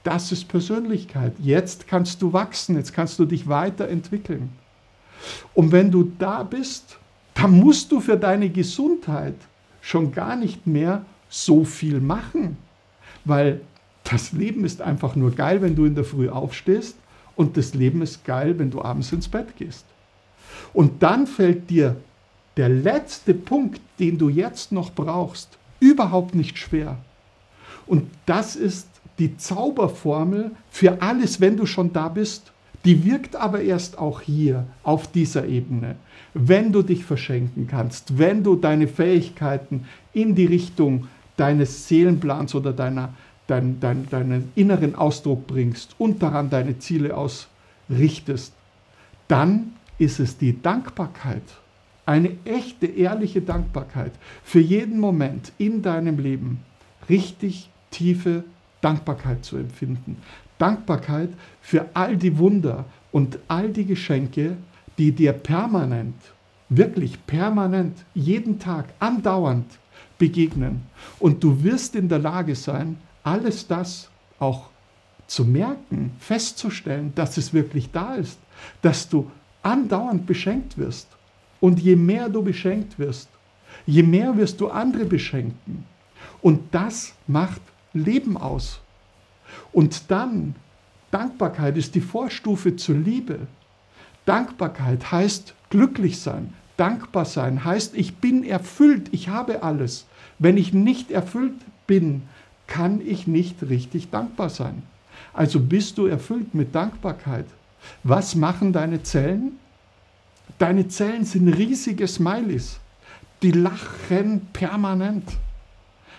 Das ist Persönlichkeit. Jetzt kannst du wachsen, jetzt kannst du dich weiterentwickeln. Und wenn du da bist, dann musst du für deine Gesundheit schon gar nicht mehr so viel machen. Weil das Leben ist einfach nur geil, wenn du in der Früh aufstehst, und das Leben ist geil, wenn du abends ins Bett gehst. Und dann fällt dir der letzte Punkt, den du jetzt noch brauchst, überhaupt nicht schwer. Und das ist die Zauberformel für alles, wenn du schon da bist. Die wirkt aber erst auch hier, auf dieser Ebene. Wenn du dich verschenken kannst, wenn du deine Fähigkeiten in die Richtung deines Seelenplans oder deinen inneren Ausdruck bringst und daran deine Ziele ausrichtest, dann ist es die Dankbarkeit. Eine echte, ehrliche Dankbarkeit für jeden Moment in deinem Leben. Richtig tiefe Dankbarkeit zu empfinden. Dankbarkeit für all die Wunder und all die Geschenke, die dir permanent, wirklich permanent, jeden Tag, andauernd begegnen. Und du wirst in der Lage sein, alles das auch zu merken, festzustellen, dass es wirklich da ist, dass du andauernd beschenkt wirst. Und je mehr du beschenkt wirst, je mehr wirst du andere beschenken. Und das macht Leben aus. Und dann, Dankbarkeit ist die Vorstufe zur Liebe. Dankbarkeit heißt glücklich sein. Dankbar sein heißt, ich bin erfüllt, ich habe alles. Wenn ich nicht erfüllt bin, kann ich nicht richtig dankbar sein. Also bist du erfüllt mit Dankbarkeit. Was machen deine Zellen? Deine Zellen sind riesige Smileys. Die lachen permanent.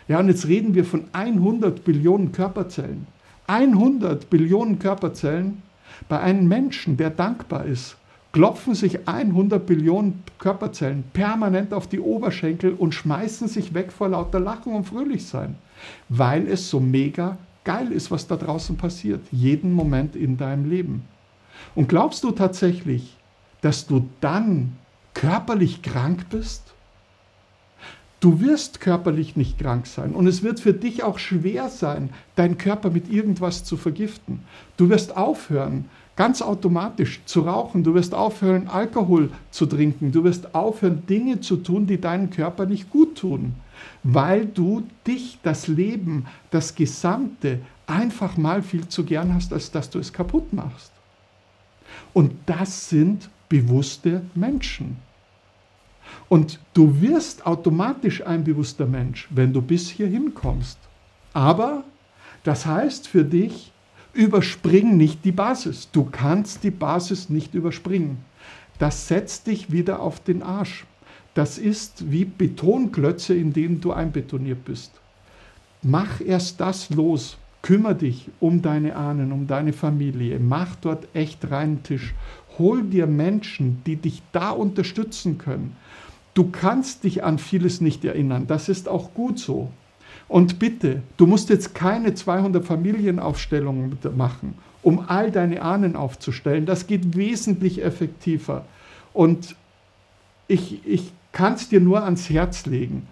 Ja, und jetzt reden wir von 100 Billionen Körperzellen. 100 Billionen Körperzellen. Bei einem Menschen, der dankbar ist, klopfen sich 100 Billionen Körperzellen permanent auf die Oberschenkel und schmeißen sich weg vor lauter Lachen und Fröhlichsein, weil es so mega geil ist, was da draußen passiert, jeden Moment in deinem Leben. Und glaubst du tatsächlich, dass du dann körperlich krank bist? Du wirst körperlich nicht krank sein und es wird für dich auch schwer sein, deinen Körper mit irgendwas zu vergiften. Du wirst aufhören, ganz automatisch zu rauchen. Du wirst aufhören, Alkohol zu trinken. Du wirst aufhören, Dinge zu tun, die deinen Körper nicht gut tun, weil du dich, das Leben, das Gesamte einfach mal viel zu gern hast, als dass du es kaputt machst. Und das sind bewusste Menschen. Und du wirst automatisch ein bewusster Mensch, wenn du bis hierhin kommst. Aber das heißt für dich, überspring nicht die Basis. Du kannst die Basis nicht überspringen. Das setzt dich wieder auf den Arsch. Das ist wie Betonklötze, in denen du einbetoniert bist. Mach erst das los, Kümmere dich um deine Ahnen, um deine Familie. Mach dort echt reinen Tisch. Hol dir Menschen, die dich da unterstützen können. Du kannst dich an vieles nicht erinnern. Das ist auch gut so. Und bitte, du musst jetzt keine 200 Familienaufstellungen machen, um all deine Ahnen aufzustellen. Das geht wesentlich effektiver. Und ich kann es dir nur ans Herz legen.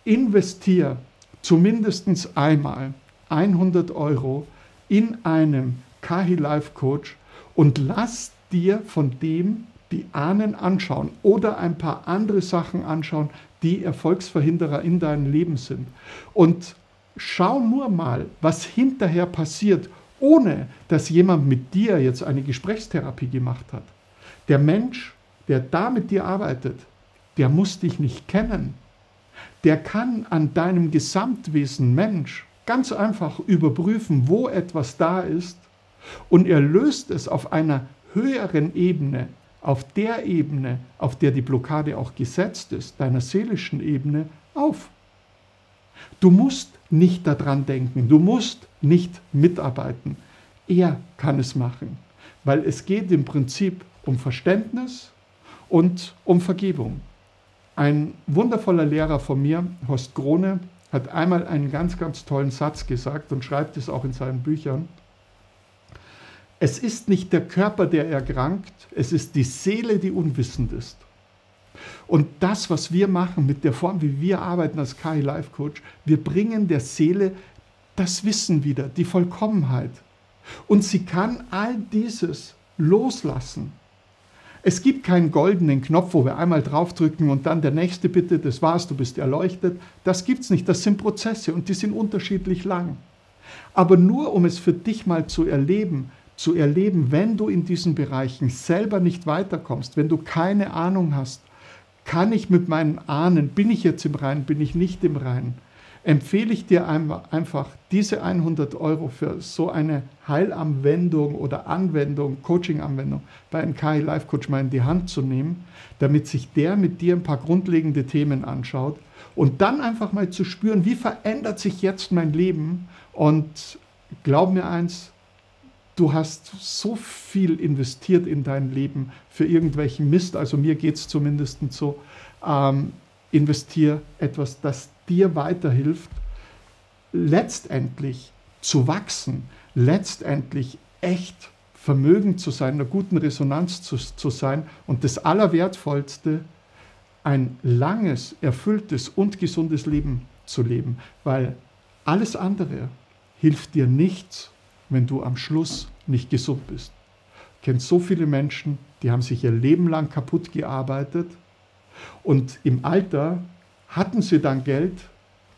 Investier zumindest einmal 100 € in einem Kahi Life Coach und lass dir von dem die Ahnen anschauen oder ein paar andere Sachen anschauen, die Erfolgsverhinderer in deinem Leben sind. Und schau nur mal, was hinterher passiert, ohne dass jemand mit dir jetzt eine Gesprächstherapie gemacht hat. Der Mensch, der da mit dir arbeitet, der muss dich nicht kennen. Der kann an deinem Gesamtwesen Mensch ganz einfach überprüfen, wo etwas da ist, und er löst es auf einer höheren Ebene, auf der Ebene, auf der die Blockade auch gesetzt ist, deiner seelischen Ebene, auf. Du musst nicht daran denken, du musst nicht mitarbeiten. Er kann es machen, weil es geht im Prinzip um Verständnis und um Vergebung. Ein wundervoller Lehrer von mir, Horst Krone, hat einmal einen ganz, ganz tollen Satz gesagt und schreibt es auch in seinen Büchern. Es ist nicht der Körper, der erkrankt, es ist die Seele, die unwissend ist. Und das, was wir machen mit der Form, wie wir arbeiten als Kahi Life Coach, wir bringen der Seele das Wissen wieder, die Vollkommenheit. Und sie kann all dieses loslassen. Es gibt keinen goldenen Knopf, wo wir einmal draufdrücken und dann der nächste bitte, das war's, du bist erleuchtet. Das gibt's nicht, das sind Prozesse und die sind unterschiedlich lang. Aber nur um es für dich mal zu erleben, wenn du in diesen Bereichen selber nicht weiterkommst, wenn du keine Ahnung hast, kann ich mit meinen Ahnen, bin ich jetzt im Reinen, bin ich nicht im Reinen, empfehle ich dir einfach diese 100 € für so eine Heilanwendung oder Anwendung, Coaching-Anwendung bei einem Kahi Life Coach mal in die Hand zu nehmen, damit sich der mit dir ein paar grundlegende Themen anschaut und dann einfach mal zu spüren, wie verändert sich jetzt mein Leben. Und glaub mir eins, du hast so viel investiert in dein Leben für irgendwelchen Mist, also mir geht es zumindest so, investier etwas, das dir weiterhilft, letztendlich zu wachsen, letztendlich echt vermögend zu sein, in einer guten Resonanz zu sein und das Allerwertvollste, ein langes, erfülltes und gesundes Leben zu leben, weil alles andere hilft dir nichts, wenn du am Schluss nicht gesund bist. Ich kenne so viele Menschen, die haben sich ihr Leben lang kaputt gearbeitet und im Alter hatten sie dann Geld,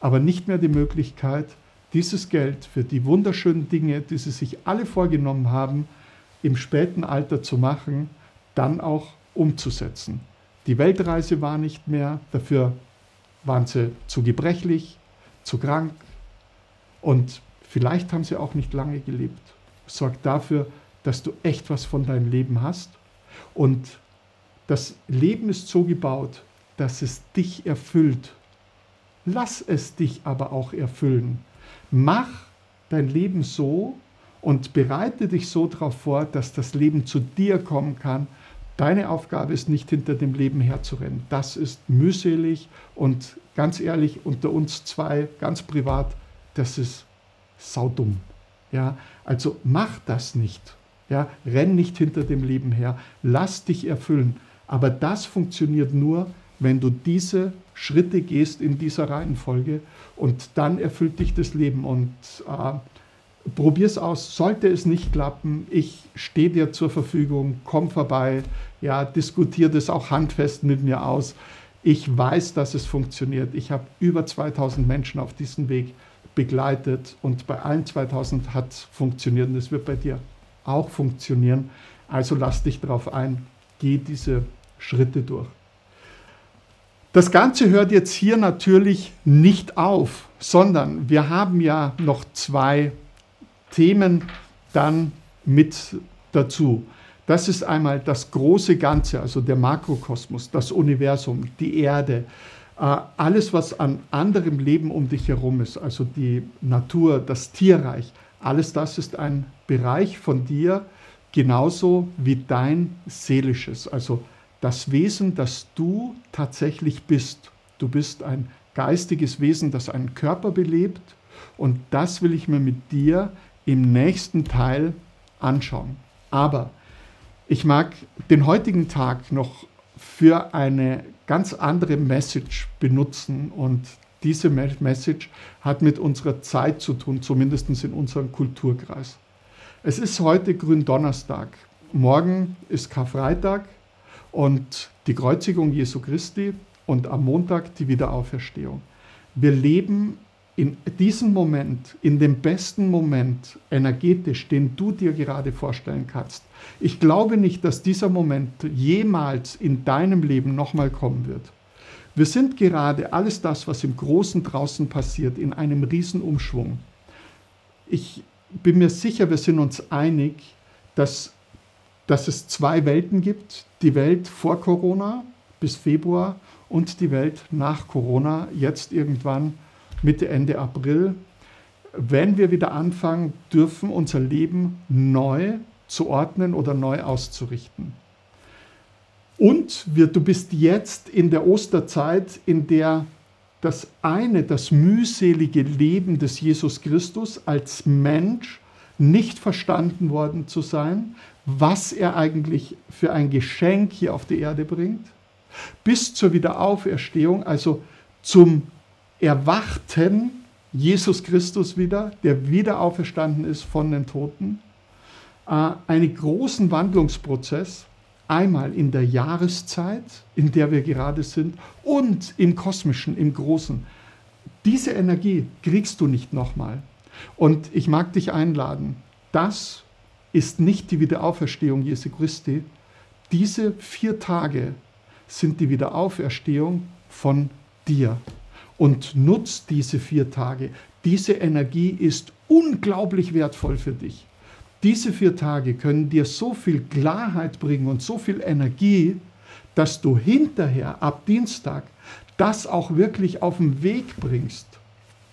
aber nicht mehr die Möglichkeit, dieses Geld für die wunderschönen Dinge, die sie sich alle vorgenommen haben, im späten Alter zu machen, dann auch umzusetzen. Die Weltreise war nicht mehr, dafür waren sie zu gebrechlich, zu krank und vielleicht haben sie auch nicht lange gelebt. Sorg dafür, dass du echt was von deinem Leben hast. Und das Leben ist so gebaut, dass es dich erfüllt. Lass es dich aber auch erfüllen. Mach dein Leben so und bereite dich so darauf vor, dass das Leben zu dir kommen kann. Deine Aufgabe ist nicht, hinter dem Leben herzurennen. Das ist mühselig und ganz ehrlich, unter uns zwei, ganz privat, das ist saudumm. Ja, also mach das nicht. Ja, renn nicht hinter dem Leben her. Lass dich erfüllen. Aber das funktioniert nur, wenn du diese Schritte gehst in dieser Reihenfolge und dann erfüllt dich das Leben. Und probier es aus. Sollte es nicht klappen, ich stehe dir zur Verfügung. Komm vorbei. Ja, diskutiere das auch handfest mit mir aus. Ich weiß, dass es funktioniert. Ich habe über 2000 Menschen auf diesem Weg begleitet und bei allen 2000 hat es funktioniert und es wird bei dir auch funktionieren. Also lass dich darauf ein, geh diese Schritte durch. Das Ganze hört jetzt hier natürlich nicht auf, sondern wir haben ja noch 2 Themen dann mit dazu. Das ist einmal das große Ganze, also der Makrokosmos, das Universum, die Erde, Alles, was an anderem Leben um dich herum ist, also die Natur, das Tierreich, alles das ist ein Bereich von dir, genauso wie dein seelisches, also das Wesen, das du tatsächlich bist. Du bist ein geistiges Wesen, das einen Körper belebt, und das will ich mir mit dir im nächsten Teil anschauen. Aber ich mag den heutigen Tag noch für eine ganz andere Message benutzen, und diese Message hat mit unserer Zeit zu tun, zumindest in unserem Kulturkreis. Es ist heute Gründonnerstag, morgen ist Karfreitag und die Kreuzigung Jesu Christi und am Montag die Wiederauferstehung. Wir leben in diesem Moment, in dem besten Moment energetisch, den du dir gerade vorstellen kannst. Ich glaube nicht, dass dieser Moment jemals in deinem Leben nochmal kommen wird. Wir sind gerade, alles das, was im Großen draußen passiert, in einem Riesenumschwung. Ich bin mir sicher, wir sind uns einig, dass es zwei Welten gibt. Die Welt vor Corona bis Februar und die Welt nach Corona, jetzt irgendwann Mitte, Ende April. Wenn wir wieder anfangen dürfen, unser Leben neu zu ordnen oder neu auszurichten. Und du bist jetzt in der Osterzeit, in der das mühselige Leben des Jesus Christus als Mensch nicht verstanden worden zu sein, was er eigentlich für ein Geschenk hier auf die Erde bringt, bis zur Wiederauferstehung, also zum Erwachten Jesus Christus wieder, der wieder auferstanden ist von den Toten, einen großen Wandlungsprozess, einmal in der Jahreszeit, in der wir gerade sind, und im Kosmischen, im Großen. Diese Energie kriegst du nicht nochmal. Und ich mag dich einladen, das ist nicht die Wiederauferstehung Jesu Christi. Diese 4 Tage sind die Wiederauferstehung von dir. Und nutz diese 4 Tage. Diese Energie ist unglaublich wertvoll für dich. Diese 4 Tage können dir so viel Klarheit bringen und so viel Energie, dass du hinterher, ab Dienstag, das auch wirklich auf den Weg bringst.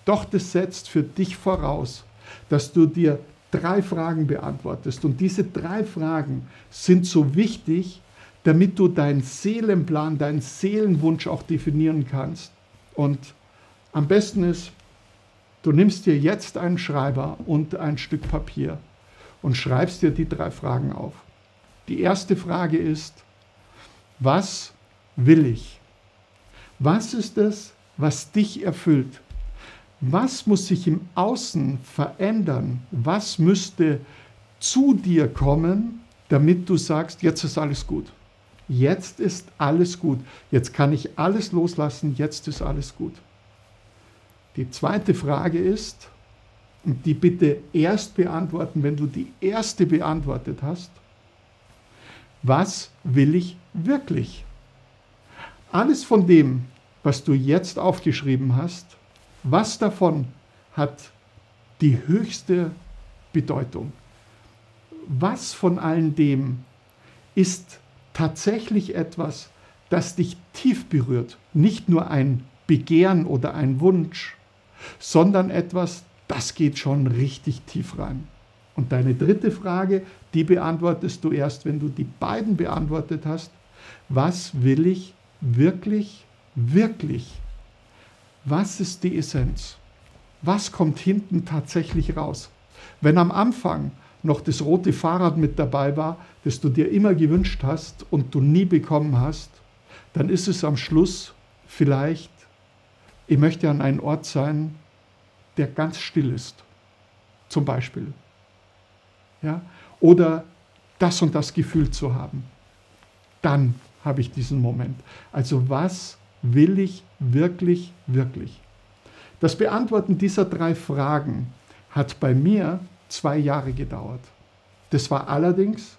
Doch das setzt für dich voraus, dass du dir 3 Fragen beantwortest. Und diese 3 Fragen sind so wichtig, damit du deinen Seelenplan, deinen Seelenwunsch auch definieren kannst. Und am besten ist, du nimmst dir jetzt einen Schreiber und ein Stück Papier und schreibst dir die 3 Fragen auf. Die erste Frage ist, was will ich? Was ist es, was dich erfüllt? Was muss sich im Außen verändern? Was müsste zu dir kommen, damit du sagst, jetzt ist alles gut. Jetzt ist alles gut. Jetzt kann ich alles loslassen, jetzt ist alles gut. Die zweite Frage ist, und die bitte erst beantworten, wenn du die erste beantwortet hast, was will ich wirklich? Alles von dem, was du jetzt aufgeschrieben hast, was davon hat die höchste Bedeutung? Was von all dem ist tatsächlich etwas, das dich tief berührt? Nicht nur ein Begehren oder ein Wunsch, sondern etwas, das geht schon richtig tief rein. Und deine dritte Frage, die beantwortest du erst, wenn du die beiden beantwortet hast. Was will ich wirklich, wirklich? Was ist die Essenz? Was kommt hinten tatsächlich raus? Wenn am Anfang noch das rote Fahrrad mit dabei war, das du dir immer gewünscht hast und du nie bekommen hast, dann ist es am Schluss vielleicht, ich möchte an einem Ort sein, der ganz still ist, zum Beispiel. Ja? Oder das und das Gefühl zu haben. Dann habe ich diesen Moment. Also was will ich wirklich, wirklich? Das Beantworten dieser 3 Fragen hat bei mir 2 Jahre gedauert. Das war allerdings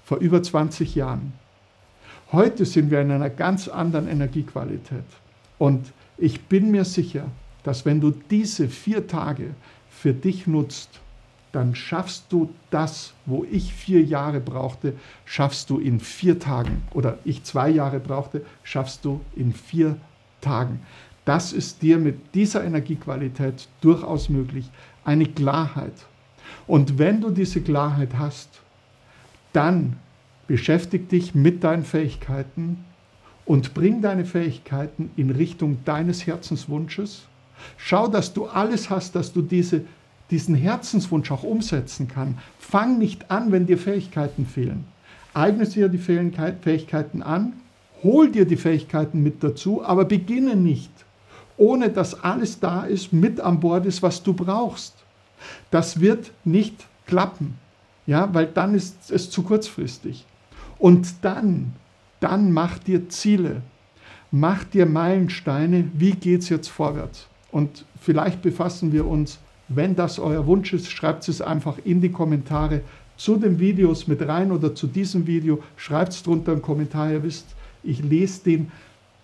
vor über 20 Jahren. Heute sind wir in einer ganz anderen Energiequalität. Und ich bin mir sicher, dass wenn du diese 4 Tage für dich nutzt, dann schaffst du das, wo ich 4 Jahre brauchte, schaffst du in 4 Tagen. Oder ich 2 Jahre brauchte, schaffst du in 4 Tagen. Das ist dir mit dieser Energiequalität durchaus möglich. Eine Klarheit. Und wenn du diese Klarheit hast, dann beschäftige dich mit deinen Fähigkeiten und bring deine Fähigkeiten in Richtung deines Herzenswunsches. Schau, dass du alles hast, dass du diesen Herzenswunsch auch umsetzen kannst. Fang nicht an, wenn dir Fähigkeiten fehlen. Eigne dir die Fähigkeiten an, hol dir die Fähigkeiten mit dazu, aber beginne nicht, ohne dass alles da ist, mit an Bord ist, was du brauchst. Das wird nicht klappen, ja, weil dann ist es zu kurzfristig. Und dann mach dir Ziele, mach dir Meilensteine, wie geht es jetzt vorwärts? Und vielleicht befassen wir uns, wenn das euer Wunsch ist, schreibt es einfach in die Kommentare zu den Videos mit rein oder zu diesem Video. Schreibt es drunter einen Kommentar, ihr wisst, ich lese den.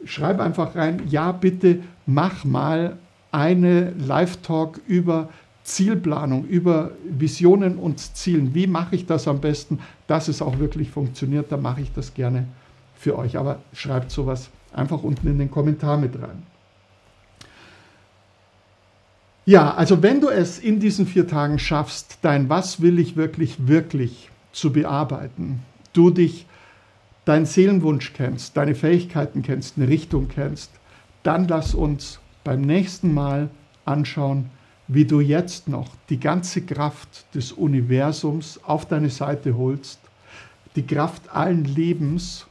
Schreib einfach rein, ja bitte mach mal eine Live-Talk über Zielplanung, über Visionen und Zielen. Wie mache ich das am besten, dass es auch wirklich funktioniert? Dann mache ich das gerne für euch. Aber schreibt sowas einfach unten in den Kommentar mit rein. Ja, also wenn du es in diesen 4 Tagen schaffst, dein Was will ich wirklich zu bearbeiten, du deinen Seelenwunsch kennst, deine Fähigkeiten kennst, eine Richtung kennst, dann lass uns beim nächsten Mal anschauen, wie du jetzt noch die ganze Kraft des Universums auf deine Seite holst, die Kraft allen Lebens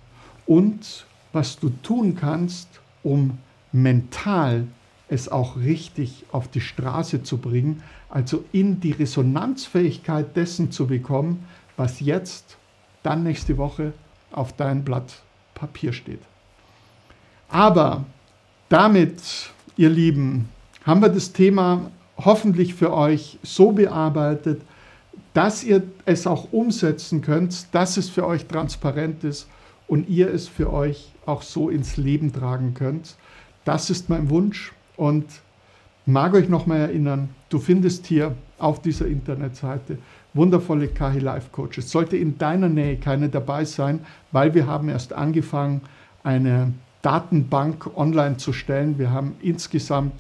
und was du tun kannst, um mental es auch richtig auf die Straße zu bringen, also in die Resonanzfähigkeit dessen zu bekommen, was jetzt, dann nächste Woche auf dein Blatt Papier steht. Aber damit, ihr Lieben, haben wir das Thema hoffentlich für euch so bearbeitet, dass ihr es auch umsetzen könnt, dass es für euch transparent ist und ihr es für euch auch so ins Leben tragen könnt. Das ist mein Wunsch und mag euch nochmal erinnern, du findest hier auf dieser Internetseite wundervolle KI Life Coaches. Sollte in deiner Nähe keine dabei sein, weil wir haben erst angefangen, eine Datenbank online zu stellen. Wir haben insgesamt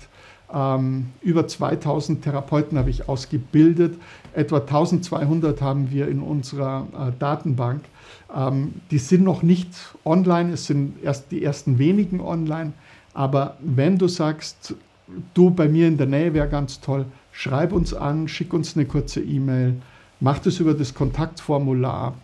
über 2000 Therapeuten habe ich ausgebildet, etwa 1200 haben wir in unserer Datenbank. Die sind noch nicht online, es sind erst die ersten wenigen online, aber wenn du sagst, du bei mir in der Nähe wäre ganz toll, schreib uns an, schick uns eine kurze E-Mail, mach das über das Kontaktformular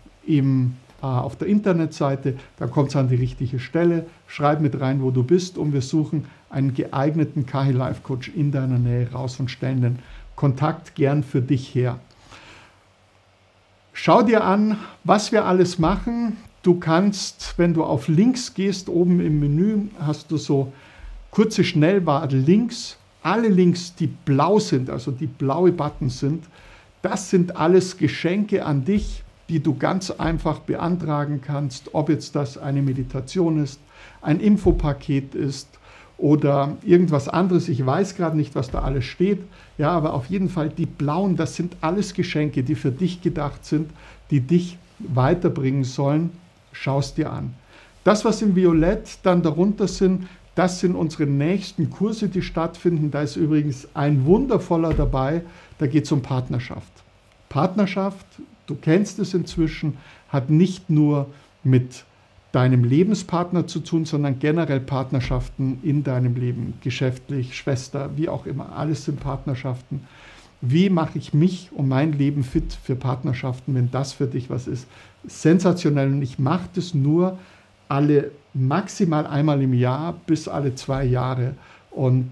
auf der Internetseite, dann kommt es an die richtige Stelle, schreib mit rein, wo du bist und wir suchen einen geeigneten KI Life Coach in deiner Nähe raus und stellen den Kontakt gern für dich her. Schau dir an, was wir alles machen. Du kannst, wenn du auf Links gehst, oben im Menü hast du so kurze Schnellwart-Links. Alle Links, die blau sind, also die blaue Buttons sind, das sind alles Geschenke an dich, die du ganz einfach beantragen kannst, ob jetzt das eine Meditation ist, ein Infopaket ist oder irgendwas anderes. Ich weiß gerade nicht, was da alles steht. Ja, aber auf jeden Fall die blauen, das sind alles Geschenke, die für dich gedacht sind, die dich weiterbringen sollen. Schau es dir an. Das, was im Violett dann darunter sind, das sind unsere nächsten Kurse, die stattfinden. Da ist übrigens ein wundervoller dabei, da geht es um Partnerschaft. Partnerschaft, du kennst es inzwischen, hat nicht nur mit deinem Lebenspartner zu tun, sondern generell Partnerschaften in deinem Leben, geschäftlich, Schwester, wie auch immer, alles sind Partnerschaften. Wie mache ich mich und mein Leben fit für Partnerschaften, wenn das für dich was ist? Sensationell, und ich mache das nur maximal einmal im Jahr bis alle 2 Jahre und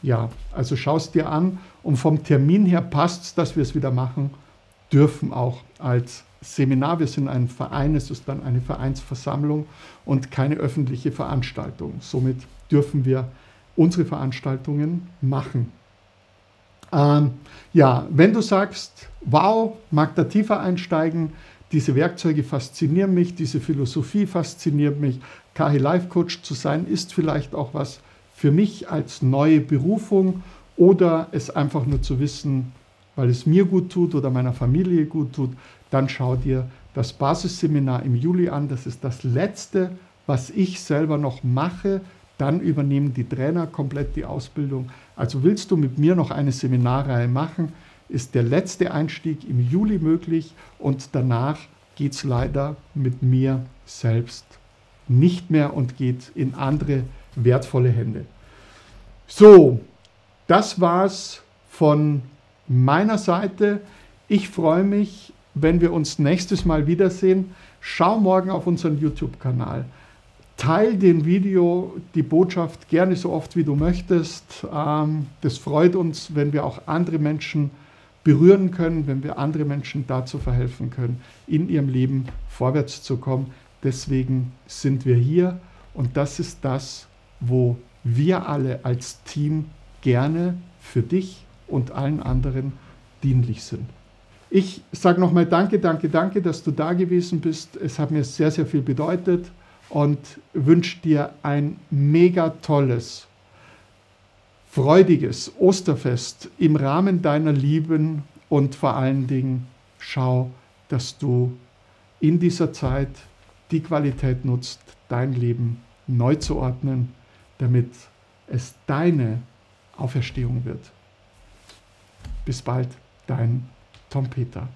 ja, also schau es dir an und vom Termin her passt es, dass wir es wieder machen dürfen, auch als Seminar. Wir sind ein Verein, es ist dann eine Vereinsversammlung und keine öffentliche Veranstaltung. Somit dürfen wir unsere Veranstaltungen machen. Ja, wenn du sagst, wow, mag da tiefer einsteigen, diese Werkzeuge faszinieren mich, diese Philosophie fasziniert mich, KI Life Coach zu sein, ist vielleicht auch was für mich als neue Berufung oder es einfach nur zu wissen, weil es mir gut tut oder meiner Familie gut tut, dann schau dir das Basisseminar im Juli an. Das ist das letzte, was ich selber noch mache, dann übernehmen die Trainer komplett die Ausbildung. Also willst du mit mir noch eine Seminarreihe machen, ist der letzte Einstieg im Juli möglich und danach geht es leider mit mir selbst nicht mehr und geht in andere wertvolle Hände. So, das war's von meiner Seite. Ich freue mich, wenn wir uns nächstes Mal wiedersehen. Schau morgen auf unseren YouTube-Kanal. Teil den Video, die Botschaft gerne so oft wie du möchtest. Das freut uns, wenn wir auch andere Menschen berühren können, wenn wir andere Menschen dazu verhelfen können, in ihrem Leben vorwärts zu kommen. Deswegen sind wir hier und das ist das, wo wir alle als Team gerne für dich und allen anderen dienlich sind. Ich sage nochmal danke, danke, danke, dass du da gewesen bist. Es hat mir sehr, sehr viel bedeutet und wünsche dir ein mega tolles, freudiges Osterfest im Rahmen deiner Lieben und vor allen Dingen schau, dass du in dieser Zeit die Qualität nutzt, dein Leben neu zu ordnen, damit es deine Auferstehung wird. Bis bald, dein Tom Peter.